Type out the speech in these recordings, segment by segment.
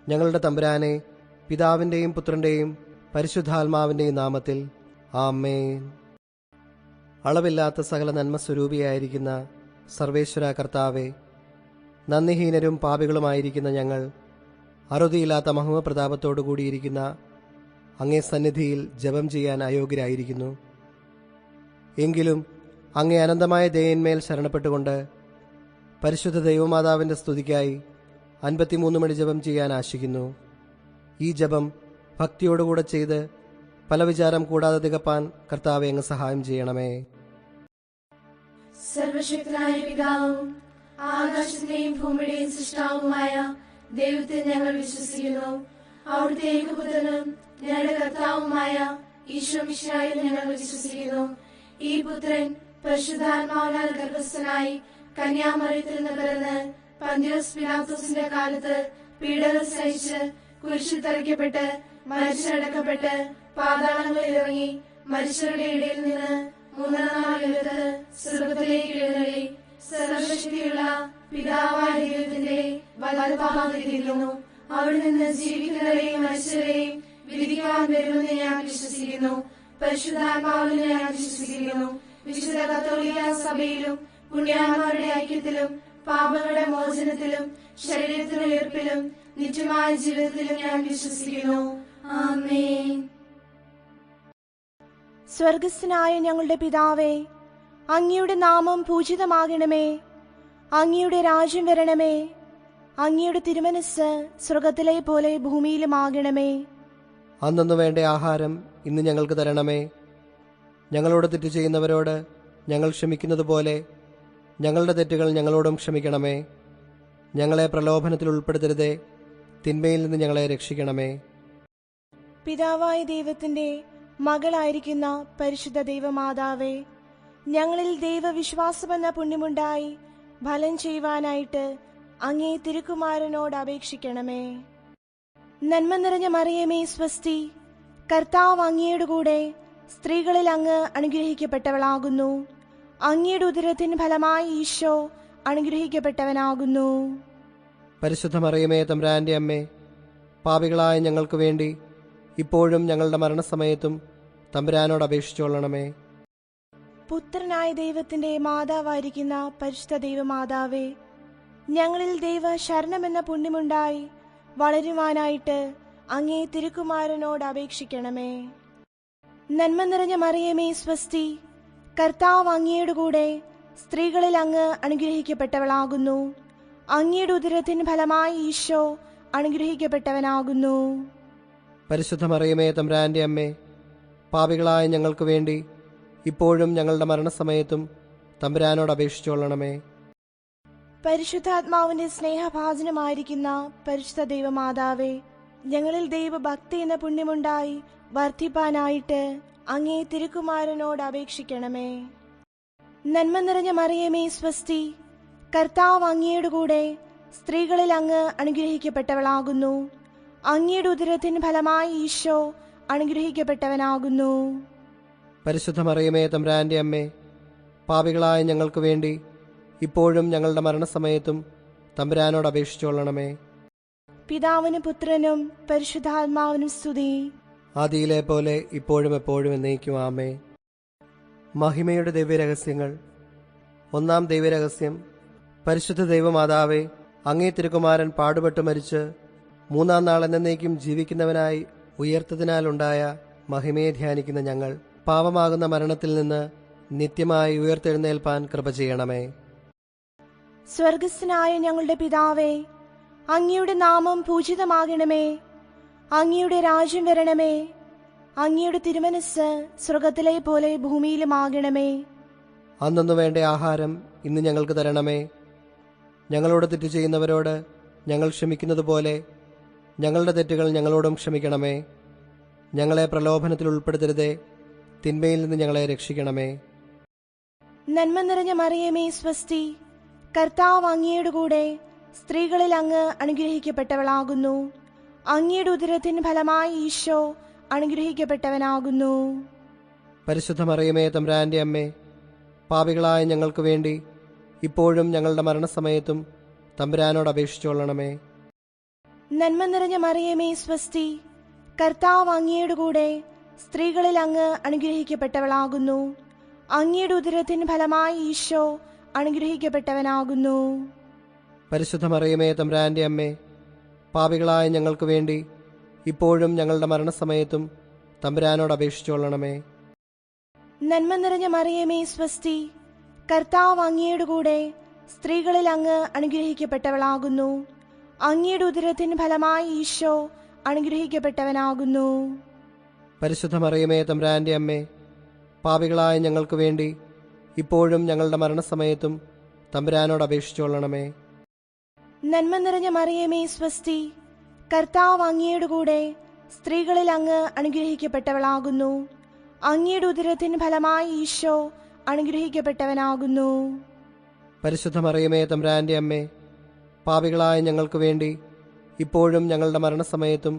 ഞങ്ങളുടെ തമ്പുരാനെ, പിതാവിൻ്റെയും പുത്രൻ്റെയും പരിശുദ്ധാത്മാവിൻ്റെയും നാമത്തിൽ ആമേൻ. അളവില്ലാത്ത സകല നന്മസ്വരൂപിയായിരിക്കുന്ന സർവേശ്വര കർത്താവെ, നന്ദിഹീനരും പാപികളുമായിരിക്കുന്ന ഞങ്ങൾ അറുതിയില്ലാത്ത മഹിമപ്രതാപത്തോടു കൂടിയിരിക്കുന്ന അങ്ങേ സന്നിധിയിൽ ജപം ചെയ്യാൻ അയോഗ്യരായിരിക്കുന്നു. എങ്കിലും അങ്ങേ അനന്തമായ ദയന്മേൽ ശരണപ്പെട്ടുകൊണ്ട് പരിശുദ്ധ ദൈവമാതാവിൻ്റെ സ്തുതിക്കായി 53 മണി ജപം ചെയ്യാൻ ആശിക്കുന്നു. ഈ ജപം ഭക്തിയോടുകൂടെ ചെയ്ത് പല വിചാരം കൂടാതെ തികപ്പാൻ കർത്താവെ അങ്ങ് സഹായം ചെയ്യണമേ. സർവശക്തനായ പിതാവും ആകാശത്തിന്റെയും ഭൂമിയുടെയും സൃഷ്ടാവുമായ ദൈവത്തെ ഞങ്ങൾ വിശ്വസിക്കുന്നു. അവിടുത്തെ ഏകപുത്രനും ഞങ്ങളുടെ കർത്താവുമായ ഈശോ മിശിഹായിൽ ഞങ്ങൾ വിശ്വസിക്കുന്നു. ഈ പുത്രൻ പരിശുദ്ധാത്മാവിനാൽ ഗർഭസ്ഥനായി കന്യാമറിയത്തിൽ നിന്ന് പിറന്ന് പന്തിയോസ് പിലാത്തോസിന്റെ കാലത്ത് പീഡകൾ സഹിച്ച് കുരിശിൽ തറയ്ക്കപ്പെട്ട് മരിച്ചടക്കപ്പെട്ട് പാതാളങ്ങളിൽ ഇറങ്ങി മരിച്ചവരുടെ ഇടയിൽ നിന്ന് മൂന്നാം നാൾ ഉയർത്ത് സ്വർഗ്ഗത്തിലേക്ക് എഴുന്നള്ളി സർവശക്തിയുള്ള പിതാവായ ദൈവത്തിന്റെ വലതുഭാഗത്തിരിക്കുന്നു. അവിടെ നിന്ന് ജീവിക്കുന്നവരെയും മരിച്ചവരെയും വിധിക്കാൻ വരുമെന്ന് ഞാൻ വിശ്വസിക്കുന്നു. പരിശുദ്ധാത്മാവിൽ ഞാൻ വിശ്വസിക്കുന്നു. വിശുദ്ധ കത്തോലിക്ക സഭയിലും പുണ്യാത്മാരുടെ ഐക്യത്തിലും പാപങ്ങളുടെ മോചനത്തിലും ശരീരത്തിന്റെ ഉയർപ്പിലും നിത്യമായ ജീവിതത്തിലും ഞാൻ വിശ്വസിക്കുന്നു. ആമേൻ. സ്വർഗസ്ഥനായ ഞങ്ങളുടെ പിതാവേ, അങ്ങയുടെ നാമം പൂജിതമാകണമേ. അങ്ങയുടെ രാജ്യം വരണമേ. അങ്ങയുടെ തിരുമനസ് സ്വർഗത്തിലെ പോലെ ഭൂമിയിലുമാകണമേ. അന്നു വേണ്ട ആഹാരം ഇന്ന് ഞങ്ങൾക്ക് തരണമേ. ഞങ്ങളോട് തെറ്റ് ചെയ്യുന്നവരോട് ഞങ്ങൾ ക്ഷമിക്കുന്നത് പോലെ ഞങ്ങളുടെ തെറ്റുകൾ ഞങ്ങളോടും ക്ഷമിക്കണമേ. ഞങ്ങളെ പ്രലോഭനത്തിൽ ഉൾപ്പെടുത്തരുതേ, തിന്മയിൽ നിന്ന് ഞങ്ങളെ രക്ഷിക്കണമേ. പിതാവായ ദൈവത്തിന്റെ മകളായിരിക്കുന്ന പരിശുദ്ധ ദൈവമാതാവേ, ഞങ്ങളിൽ ദൈവവിശ്വാസമെന്ന പുണ്യമുണ്ടായി ഫലം ചെയ്യുവാനായിട്ട് അങ്ങേ തിരുക്കുമാരനോട് അപേക്ഷിക്കണമേ. നന്മ നിറഞ്ഞ മറിയമേ സ്വസ്തി, കർത്താവ് അങ്ങയുടെ കൂടെ സ്ത്രീകളിൽ അങ്ങ് അനുഗ്രഹിക്കപ്പെട്ടവളാകുന്നു. അങ്ങയുടെ ഉദരത്തിന് ഫലമായി ഈശോ അനുഗ്രഹിക്കപ്പെട്ടവനാകുന്നു. പരിശുദ്ധ മറിയമേ തമ്പുരാന്റെ അമ്മേ, പാപികളായ ഞങ്ങൾക്ക് വേണ്ടി ഇപ്പോഴും ഞങ്ങളുടെ മരണസമയത്തും തമ്പുരാനോട് അപേക്ഷിച്ചുകൊള്ളണമേ. പുത്രനായ ദൈവത്തിന്റെ മാതാവായിരിക്കുന്ന പരിശുദ്ധ ദൈവമാതാവേ, ഞങ്ങളിൽ ദൈവ ശരണമെന്ന പുണ്യമുണ്ടായി വളരുവാനായിട്ട് അങ്ങേ തിരുക്കുമാരനോട് അപേക്ഷിക്കണമേ. നന്മ നിറഞ്ഞ മറിയമേ സ്വസ്തി, കർത്താവ് അങ്ങയുടെ കൂടെ സ്ത്രീകളിൽ അങ്ങ് അനുഗ്രഹിക്കപ്പെട്ടവളാകുന്നു. അങ്ങയുടെ ഉദരത്തിന് ഫലമായി ഈശോ അനുഗ്രഹിക്കപ്പെട്ടവനാകുന്നു. പരിശുദ്ധ മറിയമേ തമ്പുരാന്റെ അമ്മേ, പാപികളായ ഞങ്ങൾക്ക് വേണ്ടി ഇപ്പോഴും ഞങ്ങളുടെ മരണസമയത്തും തമ്പുരാനോട് അപേക്ഷിച്ചുകൊള്ളണമേ. പരിശുദ്ധാത്മാവിന്റെ സ്നേഹഭാജനമായിരിക്കുന്ന പരിശുദ്ധ ദൈവമാതാവേ, ഞങ്ങളിൽ ദൈവഭക്തി എന്ന പുണ്യമുണ്ടായി വർദ്ധിപ്പാനായിട്ട് അങ്ങേ തിരുക്കുമാരനോട് അപേക്ഷിക്കണമേ. നന്മ നിറഞ്ഞ മറിയമേ സ്വസ്തി, കർത്താവ് അങ്ങയുടെ കൂടെ സ്ത്രീകളിൽ അങ്ങ് അനുഗ്രഹിക്കപ്പെട്ടവളാകുന്നു. അങ്ങയുടെ ഉദരത്തിന് ഫലമായി ഈശോ അനുഗ്രഹിക്കപ്പെട്ടവനാകുന്നു. പരിശുദ്ധ മറിയമേ തമ്പുരാന്റെ അമ്മേ, പാപികളായ ഞങ്ങൾക്ക് വേണ്ടി ഇപ്പോഴും ഞങ്ങളുടെ മരണസമയത്തും തമ്പുരാനോട് അപേക്ഷിച്ചുകൊള്ളണമേ. പിതാവിനും പുത്രനും പരിശുദ്ധാത്മാവിനും സ്തുതി, ആദിയിലെ പോലെ ഇപ്പോഴും എപ്പോഴും എന്നേക്കും ആമേൻ. മഹിമയുടെ ദിവ്യരഹസ്യങ്ങൾ. ഒന്നാം ദൈവരഹസ്യം. പരിശുദ്ധ ദൈവമാതാവേ, അങ്ങേ തിരുക്കുമാരൻ പാടുപെട്ട് മരിച്ച് മൂന്നാം നാൾ എന്നേക്കും ജീവിക്കുന്നവനായി ഉയർത്തതിനാലുണ്ടായ മഹിമയെ ധ്യാനിക്കുന്ന ഞങ്ങൾ പാപമാകുന്ന മരണത്തിൽ നിന്ന് നിത്യമായി ഉയർത്തെഴുന്നേൽപ്പാൻ കൃപ ചെയ്യണമേ. സ്വർഗസ്ഥനായ ഞങ്ങളുടെ പിതാവേ, അങ്ങയുടെ നാമം പൂജിതമാകണമേ. അങ്ങയുടെ രാജ്യം വരണമേ. അങ്ങയുടെ തിരുമനസ് സ്വർഗത്തിലെ പോലെ ഭൂമിയിലുമാകണമേ. അന്നു വേണ്ട ആഹാരം ഇന്ന് ഞങ്ങൾക്ക് തരണമേ. ഞങ്ങളോട് തെറ്റ് ചെയ്യുന്നവരോട് ഞങ്ങൾ ക്ഷമിക്കുന്നത് പോലെ ഞങ്ങളുടെ തെറ്റുകൾ ഞങ്ങളോടും ക്ഷമിക്കണമേ. ഞങ്ങളെ പ്രലോഭനത്തിൽ ഉൾപ്പെടുത്തരുതേ, തിന്മയിൽ നിന്ന് ഞങ്ങളെ രക്ഷിക്കണമേ. നന്മ നിറഞ്ഞ മറിയമേ സ്വസ്തി, കർത്താവ് അങ്ങയുടെ കൂടെ സ്ത്രീകളിൽ അങ്ങ് അനുഗ്രഹിക്കപ്പെട്ടവളാകുന്നു. അങ്ങയുടെ ഉദരത്തിന് ഫലമായി ഈശോ അനുഗ്രഹിക്കപ്പെട്ടവനാകുന്നു. പരിശുദ്ധ മറിയമേ തമ്പുരാന്റെ അമ്മേ, പാപികളായ ഞങ്ങൾക്ക് വേണ്ടി ഇപ്പോഴും ഞങ്ങളുടെ മരണസമയത്തും തമ്പുരാനോട് അപേക്ഷിച്ചുകൊള്ളണമേ. നന്മ നിറഞ്ഞ മറിയമേ സ്വസ്തി, കർത്താവ് അങ്ങയുടെ കൂടെ സ്ത്രീകളിൽ അങ്ങ് അനുഗ്രഹിക്കപ്പെട്ടവളാകുന്നു. അങ്ങയുടെ ഉദരത്തിൻ ഫലമായി ഈശോ അനുഗ്രഹിക്കപ്പെട്ടവനാകുന്നു. പരിശുദ്ധ മറിയമേ തമ്പുരാന്റെ അമ്മേ, പാപികളായ ഞങ്ങൾക്ക് വേണ്ടി ഇപ്പോഴും ഞങ്ങളുടെ മരണസമയത്തും തമ്പുരാനോട് അപേക്ഷിച്ചുകൊള്ളണമേ. നന്മ നിറഞ്ഞ മറിയമേ സ്വസ്തി, കർത്താവ് അങ്ങയുടെ കൂടെ സ്ത്രീകളിൽ അങ്ങ് അനുഗ്രഹിക്കപ്പെട്ടവളാകുന്നു. അങ്ങയുടെ ഉദരത്തിൻ ഫലമായി ഈശോ അനുഗ്രഹിക്കപ്പെട്ടവനാകുന്നു. പരിശുദ്ധ മറിയമേ തമ്പുരാന്റെ അമ്മേ, പാപികളായ ഞങ്ങൾക്ക് വേണ്ടി ഇപ്പോഴും ഞങ്ങളുടെ മരണസമയത്തും തമ്പുരാനോട് അപേക്ഷിച്ചുകൊള്ളണമേ. നന്മ നിറഞ്ഞ മറിയമേ സ്വസ്തി, കർത്താവ് അങ്ങയുടെ കൂടെ സ്ത്രീകളിൽ അങ്ങ് അനുഗ്രഹിക്കപ്പെട്ടവളാകുന്നു. അങ്ങയുടെ ഉദരത്തിൻ ഫലമായി ഈശോ അനുഗ്രഹിക്കപ്പെട്ടവനാകുന്നു. പരിശുദ്ധ മറിയമേ തമ്പുരാന്റെ അമ്മേ, പാപികളായ ഞങ്ങൾക്ക് വേണ്ടി ഇപ്പോഴും ഞങ്ങളുടെ മരണസമയത്തും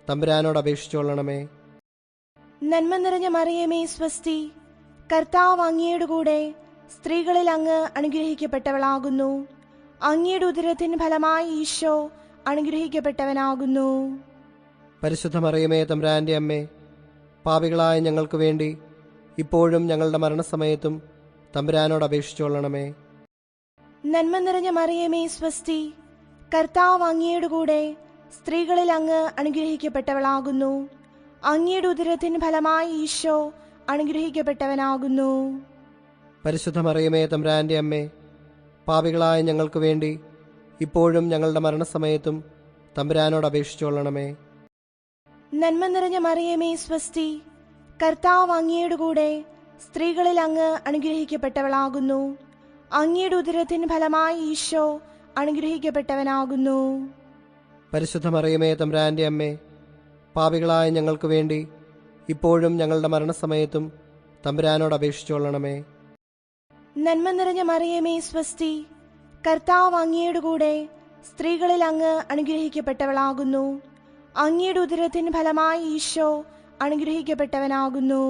തമ്പുരാനോട് അപേക്ഷിച്ചുകൊള്ളണമേ. നന്മ നിറഞ്ഞ മറിയമേ സ്വസ്തി, കർത്താവ് അങ്ങയുടെ കൂടെ സ്ത്രീകളിൽ അങ്ങ് അനുഗ്രഹിക്കപ്പെട്ടവളാകുന്നു. അങ്ങയുടെ ഉദരത്തിൻ ഫലമായി ഈശോ അനുഗ്രഹിക്കപ്പെട്ടവനാകുന്നു. പരിശുദ്ധ മറിയമേ തമ്പുരാന്റെ അമ്മേ, പാപികളായ ഞങ്ങൾക്ക് വേണ്ടി ഇപ്പോഴും ഞങ്ങളുടെ മരണസമയത്തും തമ്പുരാനോട് അപേക്ഷിച്ചുകൊള്ളണമേ. നന്മ നിറഞ്ഞ മറിയമേ സ്വസ്തി, കർത്താവ് അങ്ങയുടെ കൂടെ സ്ത്രീകളിൽ അങ്ങ് അനുഗ്രഹിക്കപ്പെട്ടവളാകുന്നു. അങ്ങയുടെ ഉദരത്തിൻ ഫലമായി ഈശോ അനുഗ്രഹിക്കപ്പെട്ടവനാകുന്നു. പരിശുദ്ധ മറിയമേ തമ്പുരാന്റെ അമ്മേ, പാപികളായ ഞങ്ങൾക്ക് വേണ്ടി ഇപ്പോഴും ഞങ്ങളുടെ മരണസമയത്തും തമ്പുരാനോട് അപേക്ഷിച്ചുകൊള്ളണമേ. നന്മ നിറഞ്ഞ മറിയമേ സ്വസ്തി, കർത്താവ് അങ്ങയുടെ കൂടെ സ്ത്രീകളിൽ അങ്ങ് അനുഗ്രഹിക്കപ്പെട്ടവളാകുന്നു. അങ്ങയുടെ ഉദരത്തിൻ ഫലമായി ഈശോ അനുഗ്രഹിക്കപ്പെട്ടവനാകുന്നു. പരിശുദ്ധ മറിയമേ തമ്പുരാന്റെ അമ്മേ, പാപികളായ ഞങ്ങൾക്ക് വേണ്ടി ഇപ്പോഴും ഞങ്ങളുടെ മരണസമയത്തും തമ്പുരാനോട് അപേക്ഷിച്ചുകൊള്ളണമേ. നന്മ നിറഞ്ഞ മറിയമേ സ്വസ്തി, കർത്താവ് അങ്ങയുടെ കൂടെ സ്ത്രീകളിൽ അങ്ങ് അനുഗ്രഹിക്കപ്പെട്ടവളാകുന്നു. അങ്ങയുടെ ഉദരത്തിൻ ഫലമായി ഈശോ അനുഗ്രഹിക്കപ്പെട്ടവനാകുന്നു.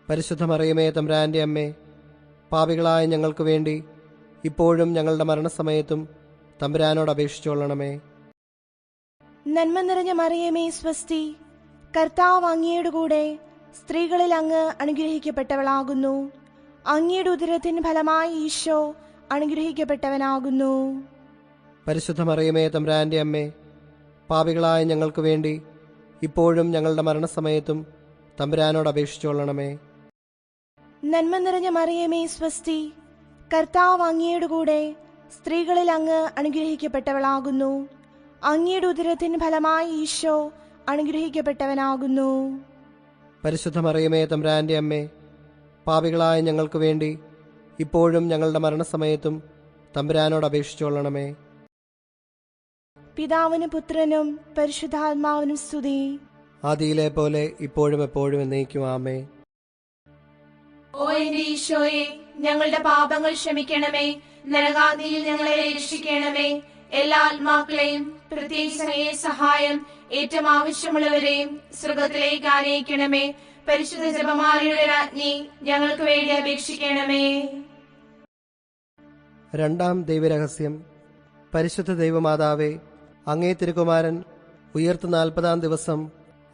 പരിശുദ്ധ മറിയമേ തമ്പുരാന്റെ അമ്മേ, പാപികളായ ഞങ്ങൾക്ക് വേണ്ടി ഇപ്പോഴും ഞങ്ങളുടെ മരണസമയത്തും തമ്പുരാനോട് അപേക്ഷിച്ചുകൊള്ളണമേ. നന്മ നിറഞ്ഞ മറിയമേ സ്വസ്തി, കർത്താവ് അങ്ങയുടെ കൂടെ സ്ത്രീകളിൽ അങ്ങ് അനുഗ്രഹിക്കപ്പെട്ടവളാകുന്നു. അങ്ങയുടെ ഉദരത്തിൻ ഫലമായി ഈശോ അനുഗ്രഹിക്കപ്പെട്ടവനാകുന്നു. പരിശുദ്ധ മറിയമേ തമ്പുരാന്റെ അമ്മേ, പാപികളായ ഞങ്ങൾക്ക് വേണ്ടി ഇപ്പോഴും ഞങ്ങളുടെ മരണസമയത്തും തമ്പുരാനോട് അപേക്ഷിച്ചുകൊള്ളണമേ. നന്മ നിറഞ്ഞ മറിയമേ സ്വസ്തി, കർത്താവ് അങ്ങയുടെ കൂടെ സ്ത്രീകളിൽ അങ്ങ് അനുഗ്രഹിക്കപ്പെട്ടവളാകുന്നു. അങ്ങയുടെ ഉദരത്തിൻ ഫലമായി ഈശോ അനുഗ്രഹിക്കപ്പെട്ടവനാകുന്നു. പരിശുദ്ധ മറിയമേ തമ്പുരാന്റെ അമ്മേ, പാപികളായ ഞങ്ങൾക്ക് വേണ്ടി ഇപ്പോഴും ഞങ്ങളുടെ മരണസമയത്തും തമ്പുരാനോട് അപേക്ഷിച്ചുകൊള്ളണമേ. പിതാവിനും പുത്രനും പരിശുദ്ധാത്മാവിനും സ്തുതി. ആദിയിലെ പോലെ ഇപ്പോഴും എപ്പോഴും എന്നേക്കും ആമേൻ. ഓ എന്റെ ഈശോയെ, ഞങ്ങളുടെ പാപങ്ങൾ ക്ഷമിക്കണമേ. നരകാഗ്നിയിൽ ഞങ്ങളെ രക്ഷിക്കണമേ. എല്ലാ ആത്മാക്കളെയും പ്രത്യേകിച്ച് അങ്ങേ സഹായം ഏറ്റവും ആവശ്യമുള്ളവരെയും സ്വർഗത്തിലേക്ക് ആനയിക്കണമേ. പരിശുദ്ധ ജപമാലയുടെ രാജ്ഞി, ഞങ്ങൾക്ക് വേണ്ടി അപേക്ഷിക്കണമേ. രണ്ടാം ദൈവരഹസ്യം. പരിശുദ്ധ ദൈവമാതാവേ, അങ്ങേ തിരുകുമാരൻ ഉയർത്ത് 40-ാം ദിവസം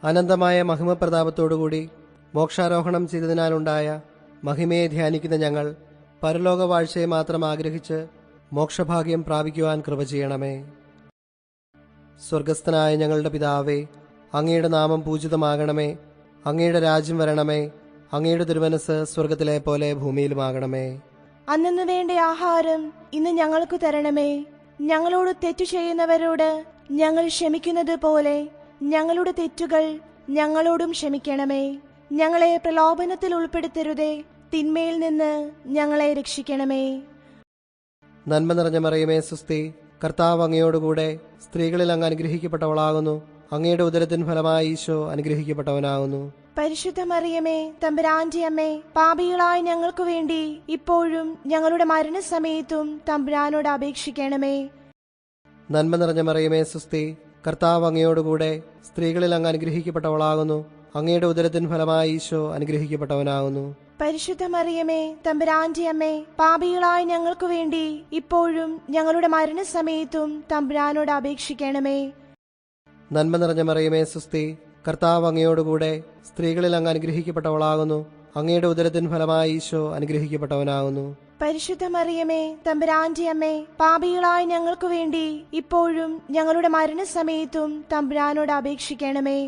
അനന്തമായ മഹിമപ്രതാപത്തോടുകൂടി മോക്ഷാരോഹണം ചെയ്തതിനാലുണ്ടായ മഹിമയെ ധ്യാനിക്കുന്ന ഞങ്ങൾ പരലോകവാഴ്ചയെ മാത്രം ആഗ്രഹിച്ച് മോക്ഷഭാഗ്യം പ്രാപിക്കുവാൻ കൃപ ചെയ്യണമേ. സ്വർഗസ്ഥനായ ഞങ്ങളുടെ പിതാവേ, അങ്ങയുടെ നാമം പൂജിതമാകണമേ. അങ്ങയുടെ രാജ്യം വരണമേ. അങ്ങയുടെ തിരുമനസ് സ്വർഗത്തിലെ പോലെ ഭൂമിയിലുമാകണമേ. അന്നു വേണ്ട ആഹാരം ഇന്ന് ഞങ്ങൾക്ക് തരണമേ. ഞങ്ങളോട് തെറ്റു ചെയ്യുന്നവരോട് ഞങ്ങൾ ക്ഷമിക്കുന്നത് പോലെ ഞങ്ങളുടെ തെറ്റുകൾ ഞങ്ങളോടും ക്ഷമിക്കണമേ. ഞങ്ങളെ പ്രലോഭനത്തിൽ ഉൾപ്പെടുത്തരുതേ, തിന്മയിൽ നിന്ന് ഞങ്ങളെ രക്ഷിക്കണമേ. നന്മ നിറഞ്ഞ മറിയമേ സുസ്തി, കർത്താവ് അങ്ങയോടുകൂടെ സ്ത്രീകളിൽ അങ്ങ് അനുഗ്രഹിക്കപ്പെട്ടവളാകുന്നു. അങ്ങയുടെ ഉദരത്തിൻ ഫലമായി ഈശോ അനുഗ്രഹിക്കപ്പെട്ടവനാകുന്നു. പരിശുദ്ധ മറിയമേ, തമ്പുരാന്റെ അമ്മേ, പാപികളായ ഞങ്ങൾക്ക് വേണ്ടി ഇപ്പോഴും ഞങ്ങളുടെ മരണസമയത്തും തമ്പുരാനോട് അപേക്ഷിക്കണമേ. നന്മ നിറഞ്ഞ മറിയമേ സുസ്തി, കർത്താവ് അങ്ങയോടുകൂടെ സ്ത്രീകളിൽ അങ്ങ് അനുഗ്രഹിക്കപ്പെട്ടവളാകുന്നു. അങ്ങയുടെ ഉദരത്തിൻ ഫലമായി ഈശോ അനുഗ്രഹിക്കപ്പെട്ടവനാകുന്നു. പരിശുദ്ധ മറിയമേ, തമ്പുരാന്റെ അമ്മേ, പാപികളായ ഞങ്ങൾക്ക് വേണ്ടി ഇപ്പോഴും ഞങ്ങളുടെ മരണസമയത്തും തമ്പുരാനോട് അപേക്ഷിക്കണമേ. നന്മ നിറഞ്ഞ മറിയമേ സുസ്തി, കർത്താവ് അങ്ങയോടുകൂടെ സ്ത്രീകളിൽ അങ്ങ് അനുഗ്രഹിക്കപ്പെട്ടവളാകുന്നു. അങ്ങയുടെ ഉദരത്തിൻ ഫലമായി ഈശോ അനുഗ്രഹിക്കപ്പെട്ടവനാകുന്നു. പരിശുദ്ധ മറിയമേ തമ്പുരാന്റെ അമ്മേ, പാപികളായ ഞങ്ങൾക്ക് വേണ്ടി ഇപ്പോഴും ഞങ്ങളുടെ മരണസമയത്തും തമ്പുരാനോട് അപേക്ഷിക്കണമേ.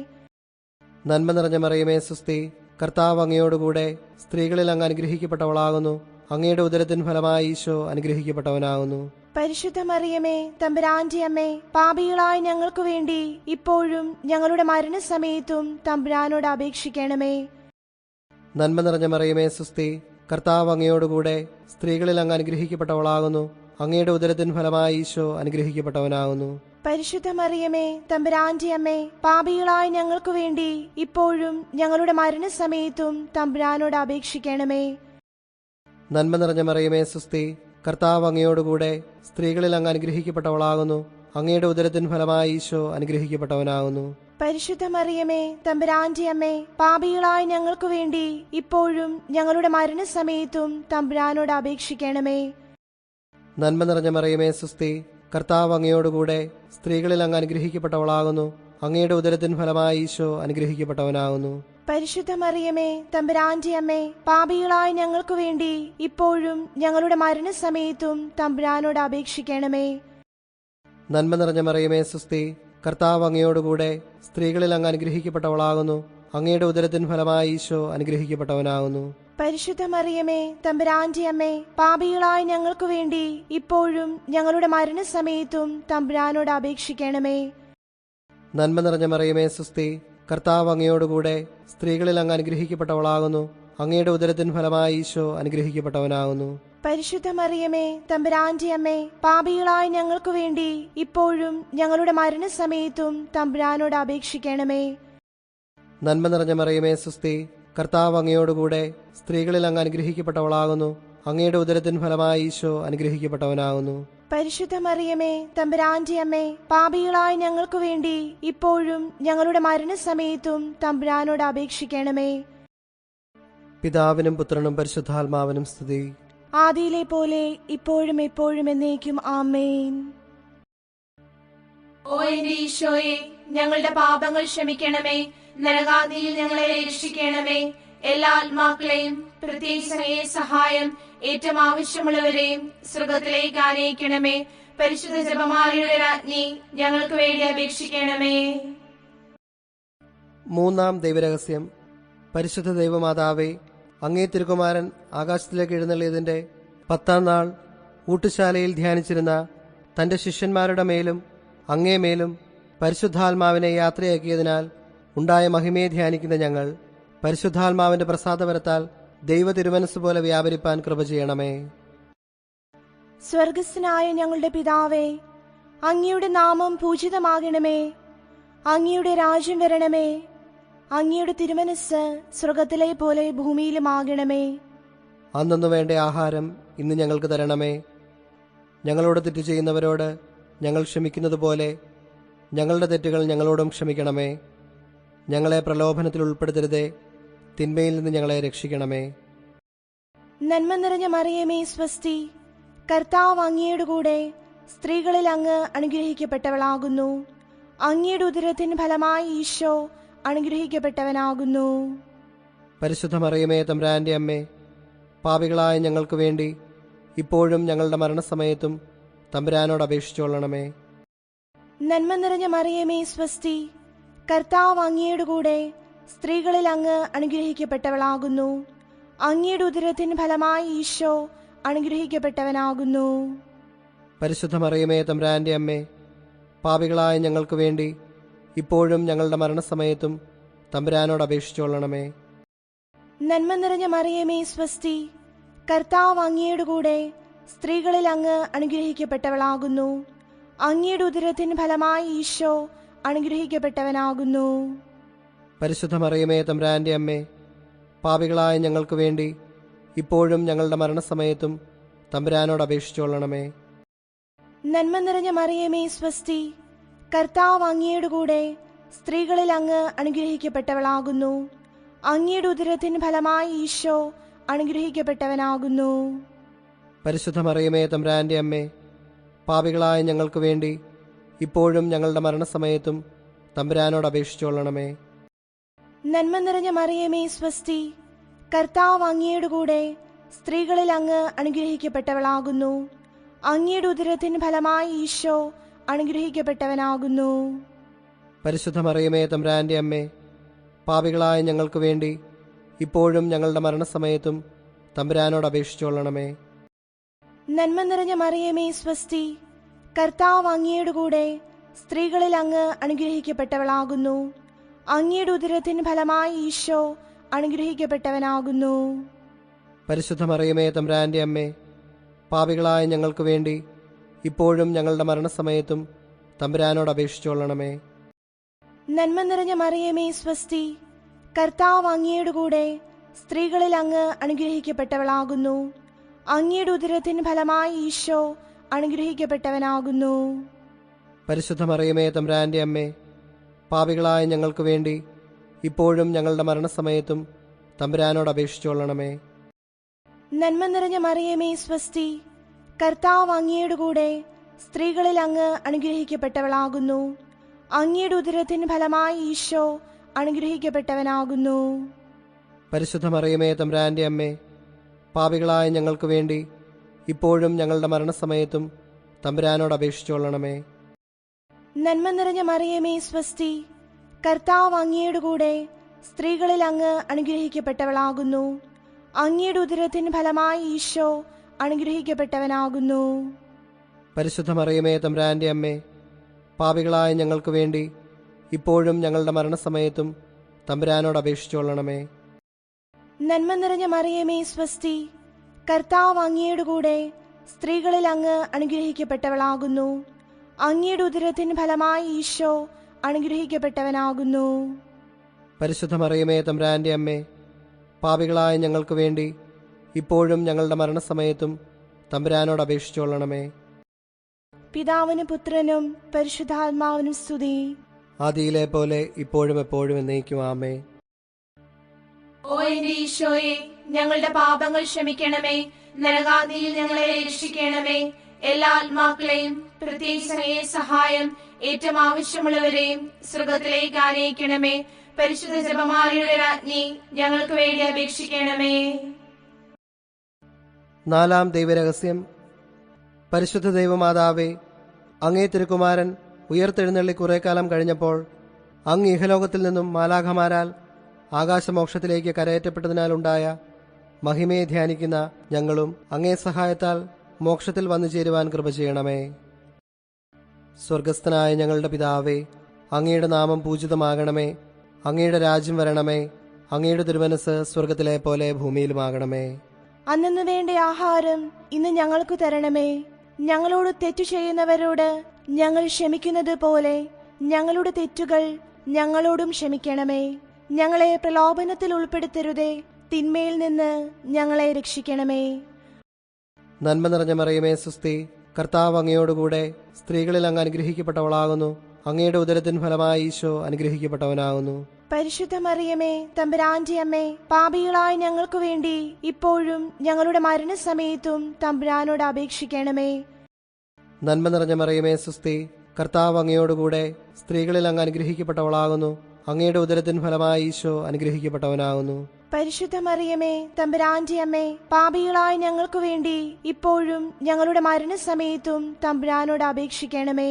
നന്മ നിറഞ്ഞ മറിയമേ സുസ്തി, കർത്താവ് അങ്ങയോടുകൂടെ സ്ത്രീകളിൽ അങ്ങ് അനുഗ്രഹിക്കപ്പെട്ടവളാകുന്നു. അങ്ങയുടെ ഉദരത്തിൻ ഫലമായി ഈശോ അനുഗ്രഹിക്കപ്പെട്ടവനാകുന്നു. പരിശുദ്ധ മറിയമേ തമ്പുരാന്റെ അമ്മേ, പാപികളായ ഞങ്ങൾക്ക് വേണ്ടി ഇപ്പോഴും ഞങ്ങളുടെ മരണസമയത്തും തമ്പുരാനോട് അപേക്ഷിക്കണമേ. നന്മ നിറഞ്ഞ മറിയമേ സുസ്തി, കർത്താവ് അങ്ങയോടുകൂടെ സ്ത്രീകളിൽ അങ്ങ് അനുഗ്രഹിക്കപ്പെട്ടവളാകുന്നു. അങ്ങയുടെ ഉദരത്തിൻ ഫലമായി ഈശോ അനുഗ്രഹിക്കപ്പെട്ടവനാകുന്നു. പരിശുദ്ധ മറിയമേ തമ്പുരാന്റെ അമ്മേ, പാപികളായ ഞങ്ങൾക്ക് വേണ്ടി ഇപ്പോഴും ഞങ്ങളുടെ മരണസമയത്തും തമ്പുരാനോട് അപേക്ഷിക്കണമേ. നന്മ നിറഞ്ഞ മറിയമേ സുസ്തി, കർത്താവ് അങ്ങയോടുകൂടെ സ്ത്രീകളിൽ അങ്ങ് അനുഗ്രഹിക്കപ്പെട്ടവളാകുന്നു. അങ്ങയുടെ ഉദരത്തിൻ ഫലമായി ഈശോ അനുഗ്രഹിക്കപ്പെട്ടവനാകുന്നു. പരിശുദ്ധ മറിയമേ തമ്പുരാന്റെ അമ്മേ, പാപികളായ ഞങ്ങൾക്ക് വേണ്ടി ഇപ്പോഴും ഞങ്ങളുടെ മരണസമയത്തും തമ്പുരാനോട് അപേക്ഷിക്കണമേ. നന്മ നിറഞ്ഞ മറിയമേ സുസ്തി, കർത്താവ് അങ്ങയോടുകൂടെ സ്ത്രീകളിൽ അങ്ങ് അനുഗ്രഹിക്കപ്പെട്ടവളാകുന്നു. അങ്ങയുടെ ഉദരത്തിൻ ഫലമായി ഈശോ അനുഗ്രഹിക്കപ്പെട്ടവനാകുന്നു. പരിശുദ്ധ മറിയമേ തമ്പുരാന്റെ അമ്മേ, പാപികളായ ഞങ്ങൾക്ക് വേണ്ടി ഇപ്പോഴും ഞങ്ങളുടെ മരണസമയത്തും തമ്പുരാനോട് അപേക്ഷിക്കണമേ. നന്മ നിറഞ്ഞ മറിയമേ സുസ്തി, കർത്താവ് അങ്ങയോടുകൂടെ സ്ത്രീകളിൽ അങ്ങ് അനുഗ്രഹിക്കപ്പെട്ടവളാകുന്നു. അങ്ങയുടെ ഉദരത്തിൻ ഫലമായി ഈശോ അനുഗ്രഹിക്കപ്പെട്ടവനാകുന്നു. പരിശുദ്ധ മറിയമേ തമ്പുരാന്റെ അമ്മേ, പാപികളായ ഞങ്ങൾക്ക് വേണ്ടി ഇപ്പോഴും ഞങ്ങളുടെ മരണസമയത്തും തമ്പുരാനോട് അപേക്ഷിക്കണമേ. നന്മ നിറഞ്ഞ മറിയമേ സുസ്തി, കർത്താവ് അങ്ങയോടുകൂടെ സ്ത്രീകളിൽ അങ്ങ് അനുഗ്രഹിക്കപ്പെട്ടവളാകുന്നു. അങ്ങയുടെ ഉദരത്തിൻ ഫലമായി ഈശോ അനുഗ്രഹിക്കപ്പെട്ടവനാകുന്നു. പരിശുദ്ധ മറിയമേ തമ്പുരാന്റെ അമ്മേ, പാപികളായ ഞങ്ങൾക്ക് വേണ്ടി ഇപ്പോഴും ഞങ്ങളുടെ മരണസമയത്തും തമ്പുരാനോട് അപേക്ഷിക്കണമേ. നന്മ നിറഞ്ഞ മറിയമേ സുസ്തി, കർത്താവ് അങ്ങയോടുകൂടെ സ്ത്രീകളിൽ അങ്ങ് അനുഗ്രഹിക്കപ്പെട്ടവളാകുന്നു. അങ്ങയുടെ ഉദരത്തിൻ ഫലമായി ഈശോ അനുഗ്രഹിക്കപ്പെട്ടവനാകുന്നു. പരിശുദ്ധ മറിയമേ തമ്പുരാന്റെ അമ്മേ, പാപികളായ ഞങ്ങൾക്ക് വേണ്ടി ഇപ്പോഴും ഞങ്ങളുടെ മരണസമയത്തും തമ്പുരാനോട് അപേക്ഷിക്കണമേ. പിതാവിനും പുത്രനും പരിശുദ്ധാത്മാവിനും സ്തുതി. ആദിയിലെ പോലെ ഇപ്പോഴും എപ്പോഴും എന്നേക്കും ആമേൻ. ഓ എന്റെ ഈശോയെ, ഞങ്ങളുടെ പാപങ്ങൾ ക്ഷമിക്കണമേ. നരകാഗ്നിയിൽ ഞങ്ങളെ രക്ഷിക്കണമേ. എല്ലാ ആത്മാക്കളെയും പ്രത്യേകിച്ച് അങ്ങയെ സഹായം ഏറ്റവും ആവശ്യമുള്ളവരെയും സ്വർഗത്തിലേക്ക് ആനയിക്കണമേ. പരിശുദ്ധ ജപമാലയുടെ രാജ്ഞി ഞങ്ങൾക്ക് വേണ്ടി അപേക്ഷിക്കണമേ. മൂന്നാം ദൈവരഹസ്യം. പരിശുദ്ധ ദൈവമാതാവേ, അങ്ങേ തിരുകുമാരൻ ആകാശത്തിലേക്ക് എഴുന്നള്ളിയതിന്റെ 10-ാം നാൾ ഊട്ടുശാലയിൽ ധ്യാനിച്ചിരുന്ന തന്റെ ശിഷ്യന്മാരുടെ മേലും അങ്ങേ മേലും പരിശുദ്ധാത്മാവിനെ യാത്രയാക്കിയതിനാൽ ഉണ്ടായ മഹിമയെ ധ്യാനിക്കുന്ന ഞങ്ങൾ പരിശുദ്ധാത്മാവിന്റെ പ്രസാദവരത്താൽ ദൈവ തിരുമനസ് പോലെ വ്യാപരിപ്പാൻ കൃപ ചെയ്യണമേ. സ്വർഗസ്ഥനായ ഞങ്ങളുടെ പിതാവേ, അങ്ങയുടെ നാമം പൂജിതമാകണമേ. അങ്ങയുടെ രാജ്യം വരണമേ. അങ്ങയുടെ തിരുമനസ് സ്വർഗത്തിലെ പോലെ ഭൂമിയിലുമാകണമേ. അന്നു വേണ്ട ആഹാരം ഇന്ന് ഞങ്ങൾക്ക് തരണമേ. ഞങ്ങളോട് തെറ്റ് ചെയ്യുന്നവരോട് ഞങ്ങൾ ക്ഷമിക്കുന്നത് പോലെ ഞങ്ങളുടെ തെറ്റുകൾ ഞങ്ങളോടും ക്ഷമിക്കണമേ. ഞങ്ങളെ പ്രലോഭനത്തിൽ ഉൾപ്പെടുത്തരുതേ, തിന്മയിൽ നിന്ന് ഞങ്ങളെ രക്ഷിക്കണമേ. നന്മ നിറഞ്ഞ മറിയമേ സ്വസ്തി, കർത്താവ് അങ്ങയുടെ കൂടെ സ്ത്രീകളിൽ അങ്ങ് അനുഗ്രഹിക്കപ്പെട്ടവളാകുന്നു. അങ്ങയുടെ ഉദരത്തിൻ ഫലമായി ഈശോ അനുഗ്രഹിക്കപ്പെട്ടവനാകുന്നു. പരിശുദ്ധ മറിയമേ തമ്പുരാന്റെ അമ്മേ, പാപികളായ ഞങ്ങൾക്ക് വേണ്ടി ഇപ്പോഴും ഞങ്ങളുടെ മരണസമയത്തും തമ്പുരാനോട് അപേക്ഷിച്ചുകൊള്ളണമേ. നന്മ നിറഞ്ഞ മറിയമേ സ്വസ്തി, കർത്താവ് അങ്ങയുടെ കൂടെ സ്ത്രീകളിൽ അങ്ങ് അനുഗ്രഹിക്കപ്പെട്ടവളാകുന്നു. അങ്ങയുടെ ഉദരത്തിൻ ഫലമായി ഈശോ അനുഗ്രഹിക്കപ്പെട്ടവനാകുന്നു. പരിശുദ്ധ മറിയമേ തമ്പുരാന്റെ അമ്മേ, പാപികളായ ഞങ്ങൾക്ക് വേണ്ടി ഇപ്പോഴും ഞങ്ങളുടെ മരണസമയത്തും തമ്പുരാനോട് അപേക്ഷിച്ചുകൊള്ളണമേ. നന്മ നിറഞ്ഞ മറിയമേ സ്വസ്തി, കർത്താവ് അങ്ങയുടെ കൂടെ സ്ത്രീകളിൽ അങ്ങ് അനുഗ്രഹിക്കപ്പെട്ടവളാകുന്നു. അങ്ങയുടെ ഉദരത്തിൻ ഫലമായി ഈശോ അനുഗ്രഹിക്കപ്പെട്ടവനാകുന്നു. പരിശുദ്ധ മറിയമേ തമ്പുരാന്റെ അമ്മേ, പാപികളായ ഞങ്ങൾക്ക് വേണ്ടി ഇപ്പോഴും ഞങ്ങളുടെ മരണസമയത്തും തമ്പുരാനോട് അപേക്ഷിച്ചുകൊള്ളണമേ. നന്മ നിറഞ്ഞ മറിയമേ സ്വസ്തി, കർത്താവ് അങ്ങയുടെ കൂടെ സ്ത്രീകളിൽ അങ്ങ് അനുഗ്രഹിക്കപ്പെട്ടവളാകുന്നു. അങ്ങയുടെ ഉദരത്തിൻ ഫലമായി ഈശോ അനുഗ്രഹിക്കപ്പെട്ടവനാകുന്നു. പരിശുദ്ധ മറിയമേ തമ്പുരാന്റെ അമ്മേ, പാപികളായ ഞങ്ങൾക്ക് വേണ്ടി ഇപ്പോഴും ഞങ്ങളുടെ മരണസമയത്തും തമ്പുരാനോട് അപേക്ഷിച്ചുകൊള്ളണമേ. നന്മ നിറഞ്ഞ മറിയമേ സ്വസ്തി, കർത്താവ് അങ്ങയുടെ കൂടെ സ്ത്രീകളിൽ അങ്ങ് അനുഗ്രഹിക്കപ്പെട്ടവളാകുന്നു. അങ്ങയുടെ ഉദരത്തിൻ ഫലമായി ഈശോ അനുഗ്രഹിക്കപ്പെട്ടവനാകുന്നു. പരിശുദ്ധ മറിയമേ തമ്പുരാന്റെ അമ്മേ, പാപികളായ ഞങ്ങൾക്ക് വേണ്ടി ഇപ്പോഴും ഞങ്ങളുടെ മരണസമയത്തും തമ്പുരാനോട് അപേക്ഷിച്ചുകൊള്ളണമേ. നന്മ നിറഞ്ഞ മറിയമേ സ്വസ്തി, കർത്താവ് അങ്ങയുടെ കൂടെ സ്ത്രീകളിൽ അങ്ങ് അനുഗ്രഹിക്കപ്പെട്ടവളാകുന്നു. അങ്ങയുടെ ഉദരത്തിൻ ഫലമായി ഈശോ അനുഗ്രഹിക്കപ്പെട്ടവനാകുന്നു. പരിശുദ്ധ മറിയമേ തമ്പുരാന്റെ അമ്മേ, പാപികളായ ഞങ്ങൾക്ക് വേണ്ടി ഇപ്പോഴും ഞങ്ങളുടെ മരണസമയത്തും തമ്പുരാനോട് അപേക്ഷിച്ചുകൊള്ളണമേ. നന്മ നിറഞ്ഞ മറിയമേ സ്വസ്തി, കർത്താവ് അങ്ങയുടെ കൂടെ സ്ത്രീകളിൽ അങ്ങ് അനുഗ്രഹിക്കപ്പെട്ടവളാകുന്നു. അങ്ങയുടെ ഉദരത്തിൻ ഫലമായി ഈശോ അനുഗ്രഹിക്കപ്പെട്ടവനാകുന്നു. പരിശുദ്ധ മറിയമേ തമ്പുരാന്റെ അമ്മേ, പാപികളായ ഞങ്ങൾക്ക് വേണ്ടി ഇപ്പോഴും ഞങ്ങളുടെ മരണസമയത്തും തമ്പുരാനോട് അപേക്ഷിച്ചുകൊള്ളണമേ. നന്മ നിറഞ്ഞ മറിയമേ സ്വസ്തി, കർത്താവ് അങ്ങയുടെ കൂടെ സ്ത്രീകളിൽ അങ്ങ് അനുഗ്രഹിക്കപ്പെട്ടവളാകുന്നു. അങ്ങയുടെ ഉദരത്തിൻ ഫലമായി ഈശോ അനുഗ്രഹിക്കപ്പെട്ടവനാകുന്നു. പരിശുദ്ധ മറിയമേ തമ്പുരാന്റെ അമ്മേ, പാപികളായ ഞങ്ങൾക്ക് വേണ്ടി ഇപ്പോഴും ഞങ്ങളുടെ മരണസമയത്തും തമ്പുരാനോട് അപേക്ഷിച്ചുകൊള്ളണമേ. നന്മ നിറഞ്ഞ മറിയമേ സ്വസ്തി, കർത്താവ് അങ്ങയുടെ കൂടെ സ്ത്രീകളിൽ അങ്ങ് അനുഗ്രഹിക്കപ്പെട്ടവളാകുന്നു. അങ്ങയുടെ ഉദരത്തിൻ ഫലമായി ഈശോ അനുഗ്രഹിക്കപ്പെട്ടവനാകുന്നു. പരിശുദ്ധ മറിയമേ തമ്പുരാന്റെ അമ്മേ, പാപികളായ ഞങ്ങൾക്ക് വേണ്ടി ഇപ്പോഴും ഞങ്ങളുടെ മരണസമയത്തും തമ്പുരാനോട് അപേക്ഷിച്ചുകൊള്ളണമേ. നന്മ നിറഞ്ഞ മറിയമേ സ്വസ്തി, കർത്താവ് അങ്ങയുടെ കൂടെ സ്ത്രീകളിൽ അങ്ങ് അനുഗ്രഹിക്കപ്പെട്ടവളാകുന്നു. അങ്ങയുടെ ഉദരത്തിൻ ഫലമായി ഈശോ അനുഗ്രഹിക്കപ്പെട്ടവനാകുന്നു. പരിശുദ്ധ മറിയമേ തമ്പുരാന്റെ അമ്മേ, പാപികളായ ഞങ്ങൾക്ക് വേണ്ടി ഇപ്പോഴും ഞങ്ങളുടെ മരണസമയത്തും തമ്പുരാനോട് അപേക്ഷിച്ചുകൊള്ളണമേ. പിതാവിനും പുത്രനും പരിശുദ്ധാത്മാവിനും സ്തുതി. ആദിയിലെ പോലെ ഇപ്പോഴും എപ്പോഴും എന്നേക്കും ആമേൻ. ഓ എന്റെ ഈശോയെ, ഞങ്ങളുടെ പാപങ്ങൾ ക്ഷമിക്കണമേ. നരകാദിയിൽ ഞങ്ങളെ രക്ഷിക്കണമേ. എല്ലാ ആത്മാക്കളെയും പ്രത്യേകിച്ച് അങ്ങയെ സഹായം ഏറ്റവും ആവശ്യമുള്ളവരെയും സ്വർഗത്തിലേക്ക് ആനയിക്കണമേ. പരിശുദ്ധ ജപമാലയുടെ രാജ്ഞി, ഞങ്ങൾക്ക് വേണ്ടി അപേക്ഷിക്കണമേ. നാലാം ദൈവരഹസ്യം. പരിശുദ്ധ ദൈവമാതാവേ, അങ്ങേ തിരുക്കുമാരൻ ഉയർത്തെഴുന്നള്ളി കുറെ കാലം കഴിഞ്ഞപ്പോൾ അങ്ങ് ഇഹലോകത്തിൽ നിന്നും മാലാഖമാരാൽ ആകാശമോക്ഷത്തിലേക്ക് കരയേറ്റപ്പെട്ടതിനാലുണ്ടായ മഹിമയെ ധ്യാനിക്കുന്ന ഞങ്ങളും അങ്ങേ സഹായത്താൽ മോക്ഷത്തിൽ വന്നു ചേരുവാൻ കൃപ ചെയ്യണമേ. സ്വർഗസ്ഥനായ ഞങ്ങളുടെ പിതാവേ, അങ്ങയുടെ നാമം പൂജിതമാകണമേ. അങ്ങയുടെ രാജ്യം വരണമേ. അങ്ങയുടെ തിരുമനസ് സ്വർഗത്തിലെ പോലെ ഭൂമിയിലുമാകണമേ. അന്നു വേണ്ട ആഹാരം ഇന്ന് ഞങ്ങൾക്ക് തരണമേ. ഞങ്ങളോട് തെറ്റു ചെയ്യുന്നവരോട് ഞങ്ങൾ ക്ഷമിക്കുന്നത് പോലെ ഞങ്ങളുടെ തെറ്റുകൾ ഞങ്ങളോടും ക്ഷമിക്കണമേ. ഞങ്ങളെ പ്രലോഭനത്തിൽ ഉൾപ്പെടുത്തരുതേ, തിന്മയിൽ നിന്ന് ഞങ്ങളെ രക്ഷിക്കണമേ. നന്മ നിറഞ്ഞ മറിയമേ സുസ്തി, കർത്താവ് അങ്ങയോടുകൂടെ സ്ത്രീകളിൽ അങ്ങ് അനുഗ്രഹിക്കപ്പെട്ടവളാകുന്നു. അങ്ങയുടെ ഉദരത്തിൻ ഫലമായി ഈശോ അനുഗ്രഹിക്കപ്പെട്ടവനാകുന്നു. പരിശുദ്ധ മറിയമേ തമ്പുരാന്റെ അമ്മേ, പാപികളായ ഞങ്ങൾക്ക് വേണ്ടി ഇപ്പോഴും ഞങ്ങളുടെ മരണസമയത്തും തമ്പുരാനോട് അപേക്ഷിക്കണമേ. നന്മ നിറഞ്ഞ മറിയമേ സുസ്തി, കർത്താവ് അങ്ങയോടുകൂടെ സ്ത്രീകളിൽ അങ്ങ് അനുഗ്രഹിക്കപ്പെട്ടവളാകുന്നു. അങ്ങയുടെ ഉദരത്തിൻ ഫലമായി ഈശോ അനുഗ്രഹിക്കപ്പെട്ടവനാകുന്നു. പരിശുദ്ധ മറിയമേ തമ്പുരാന്റെ അമ്മേ, പാപികളായ ഞങ്ങൾക്ക് വേണ്ടി ഇപ്പോഴും ഞങ്ങളുടെ മരണസമയത്തും തമ്പുരാനോട് അപേക്ഷിക്കണമേ.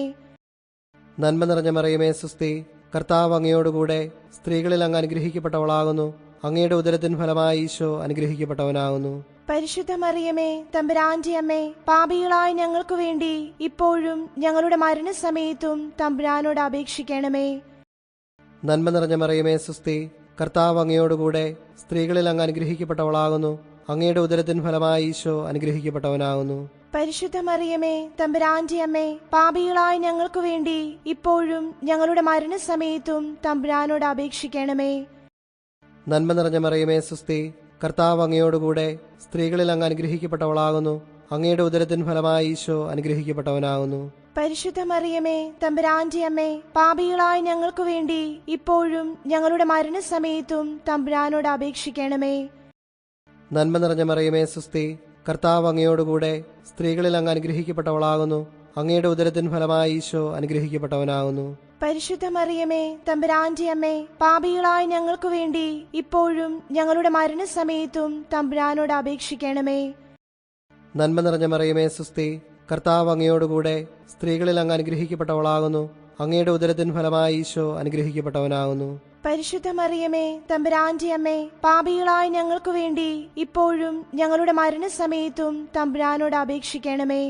നന്മ നിറഞ്ഞ മറിയമേ സുസ്തി, കർത്താവ് അങ്ങയോടുകൂടെ സ്ത്രീകളിൽ അങ്ങ് അനുഗ്രഹിക്കപ്പെട്ടവളാകുന്നു. അങ്ങയുടെ ഉദരത്തിൻ ഫലമായി ഈശോ അനുഗ്രഹിക്കപ്പെട്ടവനാകുന്നു. പരിശുദ്ധ മറിയമേ തമ്പുരാന്റെ അമ്മേ, പാപികളായ ഞങ്ങൾക്ക് വേണ്ടി ഇപ്പോഴും ഞങ്ങളുടെ മരണസമയത്തും തമ്പുരാനോട് അപേക്ഷിക്കണമേ. നന്മ നിറഞ്ഞ മറിയമേ സുസ്തി, കർത്താവ് അങ്ങയോടുകൂടെ സ്ത്രീകളിൽ അങ്ങ് അനുഗ്രഹിക്കപ്പെട്ടവളാകുന്നു. അങ്ങയുടെ ഉദരത്തിൻ ഫലമായി ഈശോ അനുഗ്രഹിക്കപ്പെട്ടവനാകുന്നു. പരിശുദ്ധ മറിയമേ തമ്പുരാന്റെ അമ്മേ, പാപികളായ ഞങ്ങൾക്ക് വേണ്ടി ഇപ്പോഴും ഞങ്ങളുടെ മരണസമയത്തും തമ്പുരാനോട് അപേക്ഷിക്കണമേ. നന്മ നിറഞ്ഞ മറിയമേ സുസ്തി, കർത്താവ് അങ്ങയോടുകൂടെ സ്ത്രീകളിൽ അങ്ങ് അനുഗ്രഹിക്കപ്പെട്ടവളാകുന്നു. അങ്ങയുടെ ഉദരത്തിൻ ഫലമായി ഈശോ അനുഗ്രഹിക്കപ്പെട്ടവനാകുന്നു. പരിശുദ്ധ മറിയമേ തമ്പുരാന്റെ അമ്മേ, പാപികളായ ഞങ്ങൾക്ക് വേണ്ടി ഇപ്പോഴും ഞങ്ങളുടെ മരണസമയത്തും തമ്പുരാനോട് അപേക്ഷിക്കണമേ. നന്മ നിറഞ്ഞ മറിയമേ സുസ്തി, കർത്താവ് അങ്ങയോടുകൂടെ സ്ത്രീകളിൽ അങ്ങ് അനുഗ്രഹിക്കപ്പെട്ടവളാകുന്നു. അങ്ങയുടെ ഉദരത്തിൻ ഫലമായി ഈശോ അനുഗ്രഹിക്കപ്പെട്ടവനാകുന്നു. പരിശുദ്ധ മറിയമേ തമ്പുരാന്റെ അമ്മേ, പാപികളായ ഞങ്ങൾക്കു വേണ്ടി ഇപ്പോഴും ഞങ്ങളുടെ മരണസമയത്തും തമ്പുരാനോട് അപേക്ഷിക്കണമേ. നന്മ നിറഞ്ഞ മറിയമേ സുസ്തി, കർത്താവ് അങ്ങയോടുകൂടെ സ്ത്രീകളിൽ അങ്ങ് അനുഗ്രഹിക്കപ്പെട്ടവളാകുന്നു. അങ്ങയുടെ ഉദരത്തിൻ ഫലമായി ഈശോ അനുഗ്രഹിക്കപ്പെട്ടവനാകുന്നു. പരിശുദ്ധ മറിയമേ തമ്പുരാന്റെ അമ്മേ, പാപികളായ ഞങ്ങൾക്കു വേണ്ടി ഇപ്പോഴും ഞങ്ങളുടെ മരണസമയത്തും തമ്പുരാനോട് അപേക്ഷിക്കണമേ.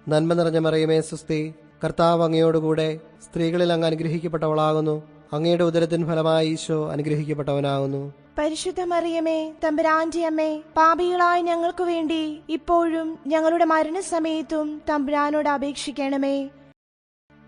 നന്മ നിറഞ്ഞ മറിയമേ സുസ്തി, കർത്താവ് അങ്ങയോടുകൂടെ സ്ത്രീകളിൽ അങ്ങ് അനുഗ്രഹിക്കപ്പെട്ടവളാകുന്നു. അങ്ങയുടെ ഉദരത്തിൻ ഫലമായി ഈശോ അനുഗ്രഹിക്കപ്പെട്ടവനാകുന്നു. പരിശുദ്ധ മറിയമേ തമ്പുരാന്റെ അമ്മേ, പാപികളായ ഞങ്ങൾക്കു വേണ്ടി ഇപ്പോഴും ഞങ്ങളുടെ മരണസമയത്തും തമ്പുരാനോട് അപേക്ഷിക്കണമേ.